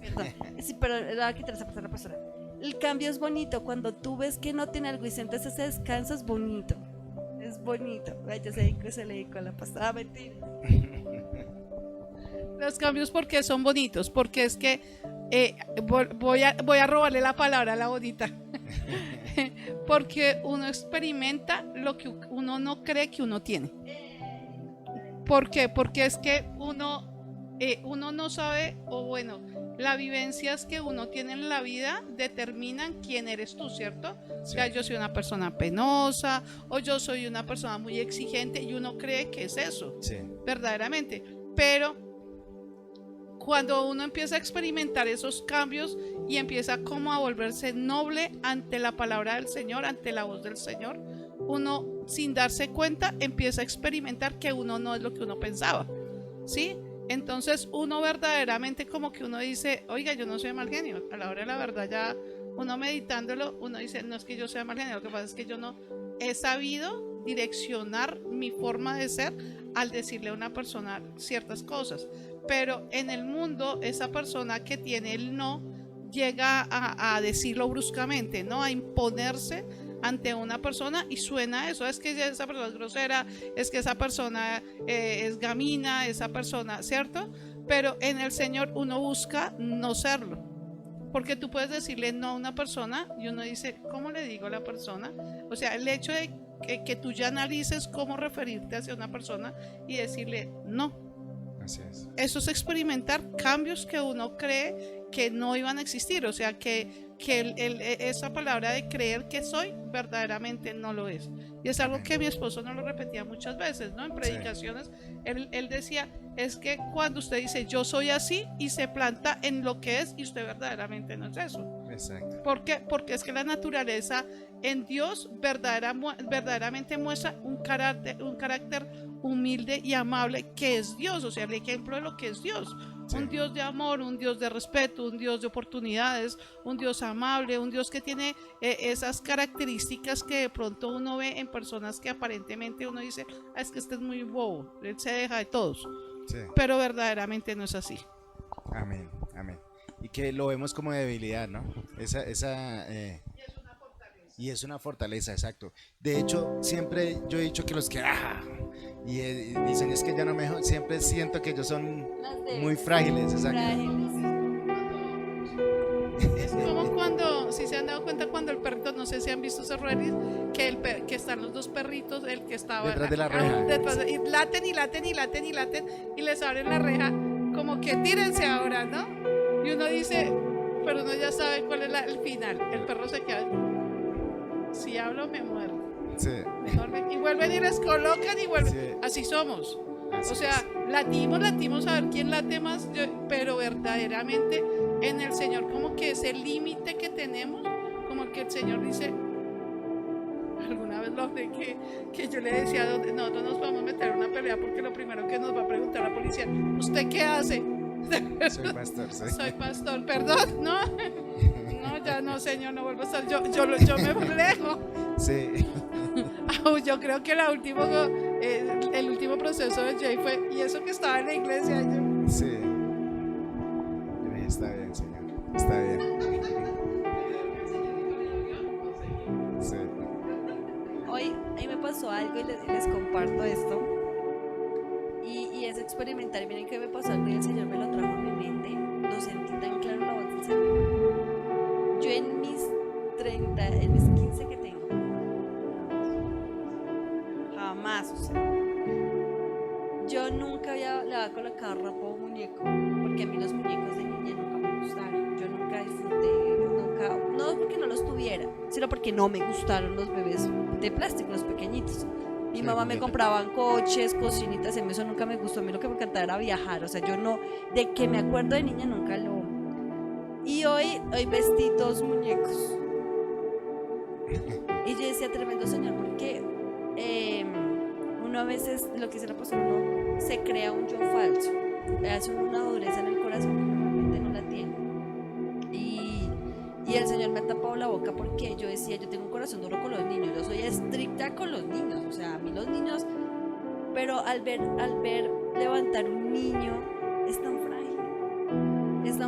Perdón. Sí, pero le voy a quitar esa persona. El cambio es bonito. Cuando tú ves que no tiene algo y sientes ese descanso, es bonito. Es bonito. Ay, ya se le dedicó a la pasada, mentira. Los cambios, ¿porque son bonitos? Porque es que voy a robarle la palabra a la bonita. Porque uno experimenta lo que uno no cree que uno tiene. ¿Por qué? Porque es que uno no sabe, o bueno, las vivencias que uno tiene en la vida determinan quién eres tú, ¿cierto? Sí. O sea, yo soy una persona penosa, o yo soy una persona muy exigente, y uno cree que es eso, sí, verdaderamente. Pero cuando uno empieza a experimentar esos cambios y empieza como a volverse noble ante la palabra del Señor, ante la voz del Señor, uno, sin darse cuenta, empieza a experimentar que uno no es lo que uno pensaba, ¿sí? Entonces uno verdaderamente como que uno dice, oiga, yo no soy mal genio. A la hora de la verdad, ya uno meditándolo, uno dice, no es que yo sea mal genio, lo que pasa es que yo no he sabido direccionar mi forma de ser al decirle a una persona ciertas cosas. Pero en el mundo, esa persona que tiene el no llega a decirlo bruscamente, ¿no? A imponerse ante una persona, y suena eso, es que esa persona es grosera, es que esa persona es gamina, esa persona, ¿cierto? Pero en el Señor uno busca no serlo, porque tú puedes decirle no a una persona y uno dice, ¿cómo le digo a la persona? O sea, el hecho de que tú ya analices cómo referirte hacia una persona y decirle no. Así es. Eso es experimentar cambios que uno cree que no iban a existir, o sea, que esa palabra de creer que soy verdaderamente no lo es. Y es algo que mi esposo nos lo repetía muchas veces, ¿no? En predicaciones, sí. Él decía, es que cuando usted dice yo soy así y se planta en lo que es, y usted verdaderamente no es eso. Exacto. ¿Por qué? Porque es que la naturaleza en Dios verdaderamente muestra un carácter humilde y amable que es Dios, o sea, el ejemplo de lo que es Dios. Sí. Un Dios de amor, un Dios de respeto, un Dios de oportunidades, un Dios amable, un Dios que tiene esas características que de pronto uno ve en personas que aparentemente uno dice, es que este es muy bobo, él se deja de todos. Sí. Pero verdaderamente no es así. Amén, amén. Y que lo vemos como debilidad, ¿no? Y es una fortaleza, exacto. De hecho, siempre yo he dicho que los que dicen es que ya no me, siempre siento que ellos son muy frágiles, exacto. Es como cuando, si se han dado cuenta, cuando el perrito, no sé si han visto esos reales, que están los dos perritos, el que estaba detrás de la reja, y laten y laten y laten y laten y les abren la reja, como que tírense ahora, ¿no? Y uno dice, pero uno ya sabe cuál es el final. El perro se queda, si hablo me muero. Sí. Y vuelven y les colocan y vuelven. Sí. Así somos. Así o sea, latimos a ver quién late más, pero verdaderamente en el Señor, como que ese límite que tenemos, como que el Señor dice, alguna vez lo hablé, que yo le decía, nosotros nos vamos a meter en una pelea porque lo primero que nos va a preguntar la policía, ¿usted qué hace? Soy pastor, sí. Soy pastor, perdón, ¿no? No, ya no, Señor, no vuelvo a estar. Yo me alejo. Sí. Yo creo que el último proceso de Jay fue, y eso que estaba en la iglesia. Sí. Está bien, Señor. Está bien. Sí. Hoy me pasó algo y les comparto esto. Y es experimentar. Miren que me pasó algo y el Señor me lo trajo a mi mente. Lo sentí tan claro la voz del Señor. Yo en mis 15 que tengo, jamás, o sea, yo nunca le había colocado ropa a un muñeco, porque a mí los muñecos de niña nunca me gustaron. Yo nunca disfruté, no porque no los tuviera, sino porque no me gustaron los bebés de plástico, los pequeñitos. Mi Sí, mamá me juguete. compraban coches, cocinitas, y a mí eso nunca me gustó. A mí lo que me encantaba era viajar. O sea, yo no, de que me acuerdo de niña nunca lo. Y hoy vestí dos muñecos. Y yo decía, tremendo señor, porque uno a veces, lo que dice la persona, uno se crea un yo falso. Hace una dureza en el corazón que normalmente no la tiene. Y el Señor me ha tapado la boca porque yo decía, yo tengo un corazón duro con los niños, yo soy estricta con los niños, o sea, a mí los niños, pero al ver levantar un niño es tan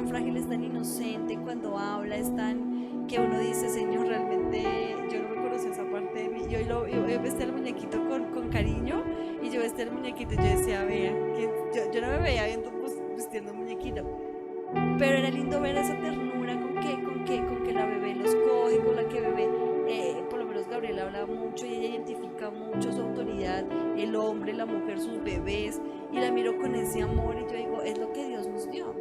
frágil, es tan inocente cuando habla, es tan que uno dice, Señor, realmente yo no me conocí esa parte de mí. Yo vestía el muñequito con cariño y yo vestía el muñequito y yo decía, vea, que yo no me veía viendo, pues, vestiendo un muñequito. Pero era lindo ver esa ternura con que la bebé los coge, con la que bebé, por lo menos Gabriela habla mucho y ella identifica mucho su autoridad, el hombre, la mujer, sus bebés, y la miro con ese amor y yo digo, es lo que Dios nos dio,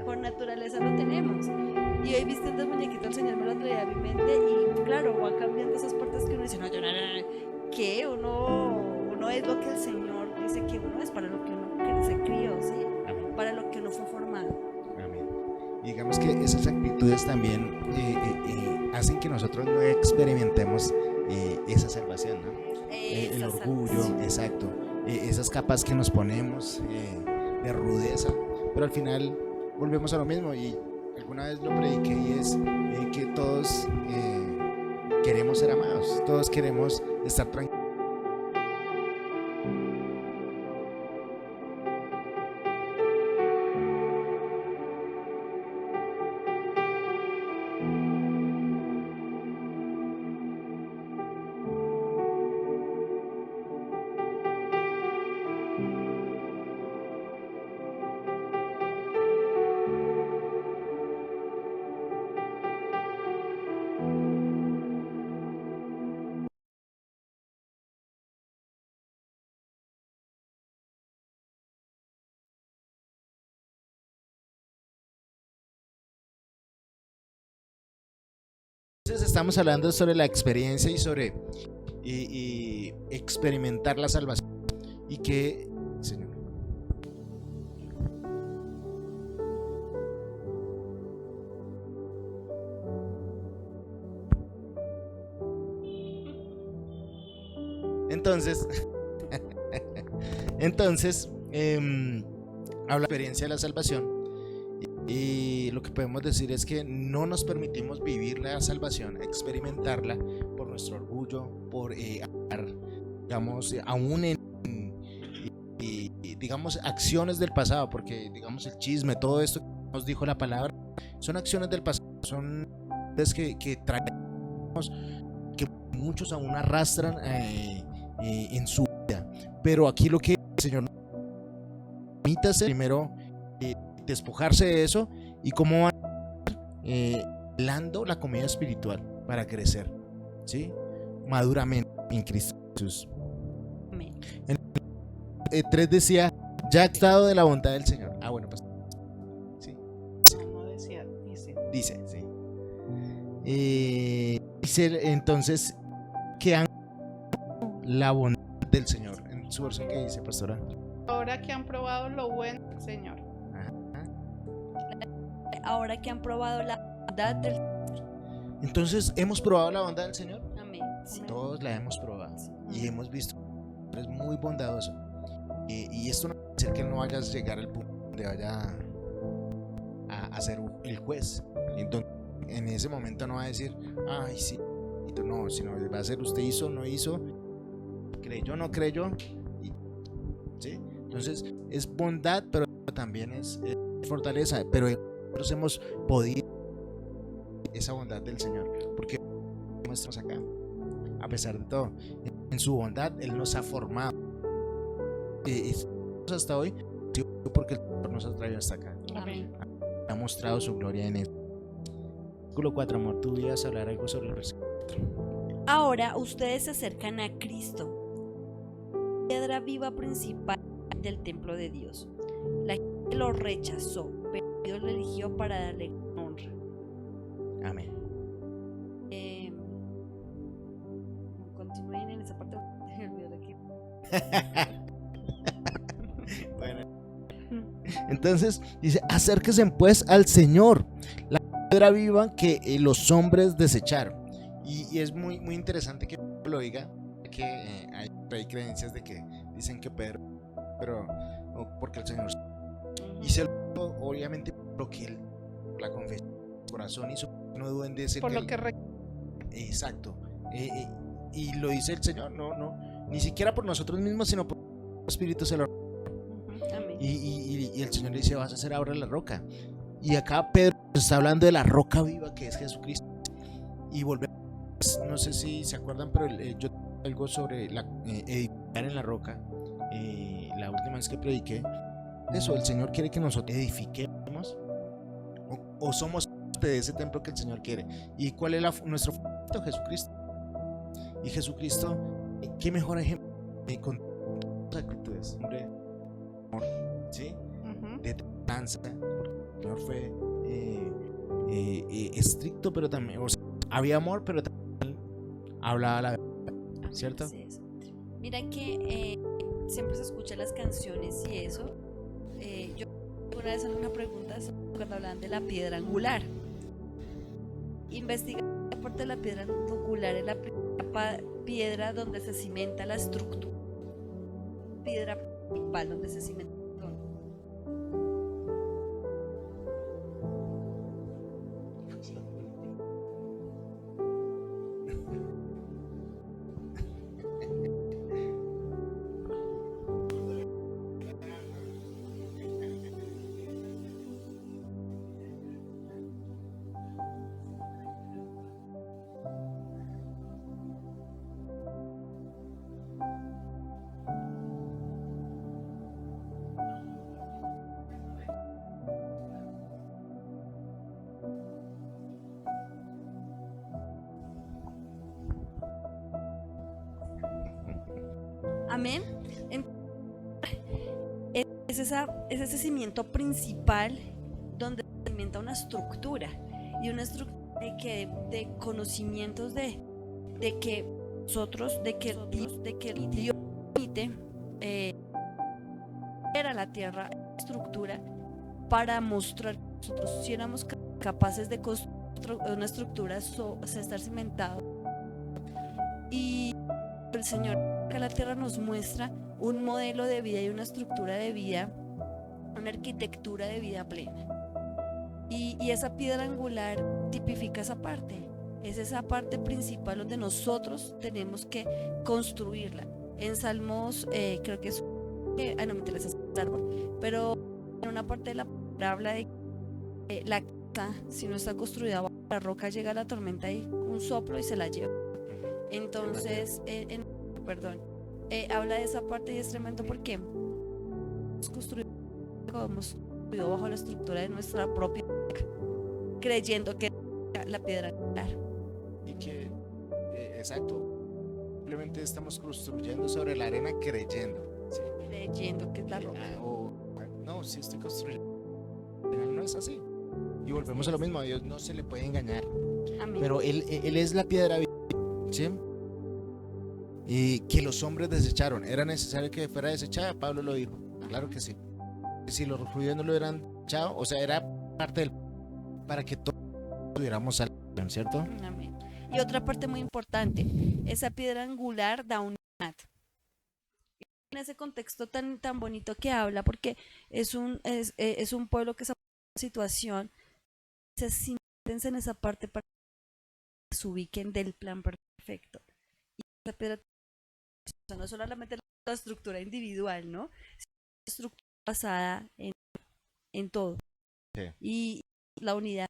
por naturaleza lo tenemos. Y hoy vistiendo el muñequito el Señor me lo traía a mi mente y claro, va cambiando esas partes que uno dice, no, yo no, que uno es lo que el Señor dice que uno es, para lo que uno se crió, ¿sí? Amén. Para lo que uno fue formado. Amén. Y digamos que esas actitudes también hacen que nosotros no experimentemos esa salvación, ¿no? El Esa orgullo, salvación. exacto, esas capas que nos ponemos de rudeza, pero al final volvemos a lo mismo y alguna vez lo prediqué y es que todos queremos ser amados, todos queremos estar tranquilos. Entonces estamos hablando sobre la experiencia y sobre y experimentar la salvación y que, Señor. Entonces, habla de la experiencia de la salvación y lo que podemos decir es que no nos permitimos vivir la salvación, experimentarla por nuestro orgullo, por digamos, aún en digamos acciones del pasado, porque digamos el chisme, todo esto que nos dijo la palabra, son acciones del pasado, son que traemos, que muchos aún arrastran en su vida, pero aquí lo que el Señor nos permite hacer primero despojarse de eso y cómo va dando la comida espiritual para crecer, ¿sí? Maduramente en Cristo Jesús. Amén. 3 decía, ya he estado de la bondad del Señor. Ah, bueno, pues sí, No decía, dice. dice, sí. Dice entonces que han la bondad del Señor. En su versión, ¿qué dice, pastora? Ahora que han probado lo bueno del Señor. Ajá. Ahora que han probado la bondad del Entonces, ¿hemos probado la bondad del Señor? Amén. Sí. Todos la hemos probado y hemos visto que es muy bondadoso. Y esto no quiere decir que no vayas a llegar al punto donde vaya a ser el juez. Entonces, en ese momento no va a decir, ay, sí, no, sino va a ser usted hizo, no hizo, creyó, no creyó. ¿Sí? Entonces, es bondad, pero también es fortaleza. Pero nosotros hemos podido esa bondad del Señor, porque estamos acá, a pesar de todo, en su bondad Él nos ha formado y hasta hoy porque el Señor nos ha traído hasta acá, Amén. ha mostrado su gloria en él. Versículo 4, amor, tú ibas a hablar algo sobre el versículo 4. Ahora ustedes se acercan a Cristo, piedra viva principal del templo de Dios. La gente lo rechazó, pero Dios lo eligió para darle honra. Amén. Continúen en esa parte. Me olvidó Bueno, entonces dice, acérquense pues al Señor, la piedra viva que los hombres desecharon. Y es muy interesante que lo diga, que hay creencias de que dicen que Pedro, pero porque el Señor, y se lo, obviamente lo que él, la confesión del corazón hizo, no duden de decir Por que lo que exacto, y lo dice el Señor, no, ni siquiera por nosotros mismos, sino por el Espíritu se lo. Amén. Y el Señor le dice, vas a hacer ahora la roca. Y acá Pedro está hablando de la roca viva que es Jesucristo. Y volvemos, no sé si se acuerdan, pero yo algo sobre edificar en la roca. La última vez que prediqué, eso, el Señor quiere que nosotros edifiquemos o somos de ese templo que el Señor quiere. ¿Y cuál es nuestro fundamento? Jesucristo. Y Jesucristo, ¿qué mejor ejemplo? Con todas las actitudes, hombre, amor, ¿sí? De templanza, porque el Señor fue estricto, pero también, o sea, había amor, pero también hablaba la verdad, ¿cierto? Así es. Mira que siempre se escuchan las canciones y eso. Yo una vez en una pregunta cuando hablan de la piedra angular. Investigar la parte de la piedra angular es la piedra donde se cimenta la estructura. Piedra principal donde se cimenta. Amén. Es ese cimiento principal donde se cimenta una estructura y una estructura de conocimientos de que nosotros, de que Dios permite era la tierra estructura para mostrar que nosotros si éramos capaces de construir una estructura estar cimentado y el Señor que la tierra nos muestra un modelo de vida y una estructura de vida, una arquitectura de vida plena. Y esa piedra angular tipifica esa parte. Es esa parte principal donde nosotros tenemos que construirla. En Salmos, creo que es. No me interesa ese árbol, pero en una parte de la palabra habla de que la casa, si no está construida bajo la roca, llega la tormenta y un soplo y se la lleva. Entonces, habla de esa parte y es tremendo porque hemos construido bajo la estructura de nuestra propia creyendo que es la piedra angular. Y que, exacto, simplemente estamos construyendo sobre la arena creyendo. ¿Sí? Creyendo que es la roca. No, si estoy construyendo, no es así. Y volvemos a lo mismo, a Dios no se le puede engañar. Amén. Pero él es la piedra viva, ¿sí? Y que los hombres desecharon. ¿Era necesario que fuera desechada? Pablo lo dijo. Claro que sí. Si los judíos no lo hubieran desechado, o sea, era parte del para que todos tuviéramos salvación, ¿cierto? Amén. Y otra parte muy importante, esa piedra angular da unidad. En ese contexto tan bonito que habla, porque es un pueblo que está en una situación, se sienten en esa parte para que se ubiquen del plan perfecto. Y esa piedra no solamente la estructura individual, ¿no? Sino la estructura basada en todo. Sí. Y la unidad.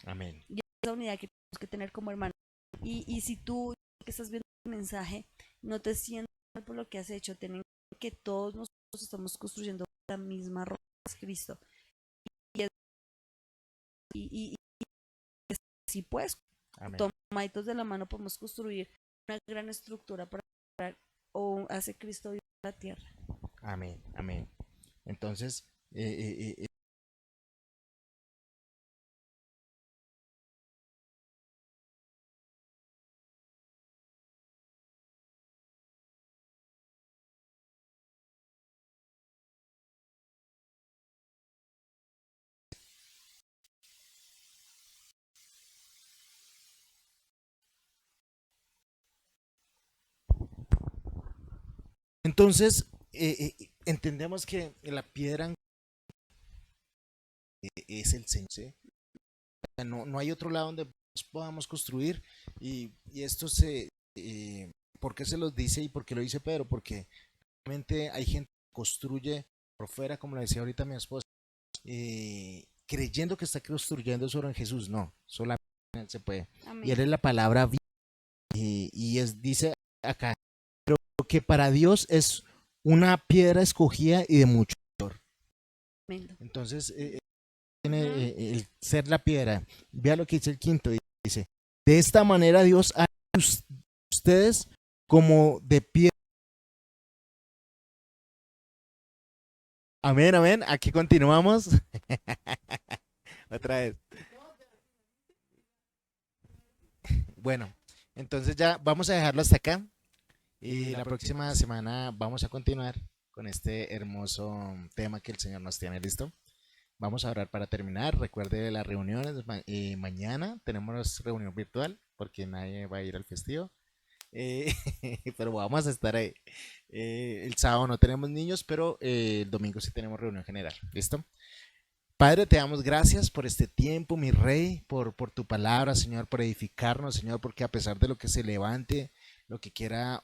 Amén. Y esa unidad que tenemos que tener como hermanos. Y si tú que estás viendo el mensaje, no te sientas mal por lo que has hecho, ten en cuenta que todos nosotros estamos construyendo la misma roca, es Cristo. Y si pues, tomaditos de la mano podemos construir una gran estructura para hacer Cristo vivir en la tierra. Amén, amén. Entonces, Entonces, entendemos que la piedra es el Señor, ¿sí? No hay otro lado donde podamos construir y esto ¿por qué se los dice y por qué lo dice Pedro? Porque realmente hay gente que construye por fuera, como le decía ahorita mi esposa, creyendo que está construyendo sobre Jesús. No, solamente se puede. Y él Amén. es la palabra viva dice acá, pero que para Dios es una piedra escogida y de mucho valor. Amén. Entonces, tiene Ujú. el ser la piedra. Vea lo que dice el quinto, dice, de esta manera Dios ha hecho ustedes como de piedra. Amén, amén. Aquí continuamos. Otra vez. Bueno, entonces ya vamos a dejarlo hasta acá. Y la próxima semana vamos a continuar con este hermoso tema que el Señor nos tiene listo. Vamos a orar para terminar. Recuerde las reuniones. Mañana tenemos reunión virtual porque nadie va a ir al festivo. Eh, pero vamos a estar ahí. El sábado no tenemos niños, pero el domingo sí tenemos reunión general. ¿Listo? Padre, te damos gracias por este tiempo, mi rey, por tu palabra, Señor, por edificarnos, Señor, porque a pesar de lo que se levante, lo que quiera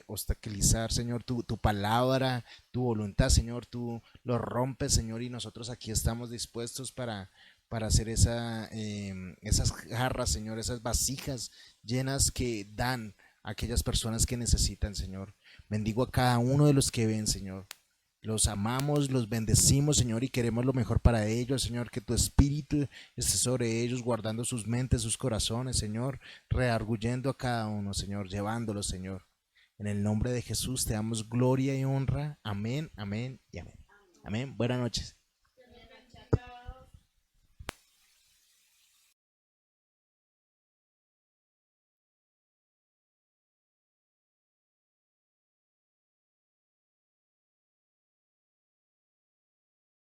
obstaculizar, Señor, tu palabra, tu voluntad, Señor, tú lo rompes, Señor, y nosotros aquí estamos dispuestos para hacer esas jarras, Señor, esas vasijas llenas que dan a aquellas personas que necesitan, Señor. Bendigo a cada uno de los que ven, Señor. Los amamos, los bendecimos, Señor, y queremos lo mejor para ellos, Señor, que tu espíritu esté sobre ellos, guardando sus mentes, sus corazones, Señor, rearguyendo a cada uno, Señor, llevándolos, Señor. En el nombre de Jesús te damos gloria y honra. Amén, amén y amén. Amén. Buenas noches.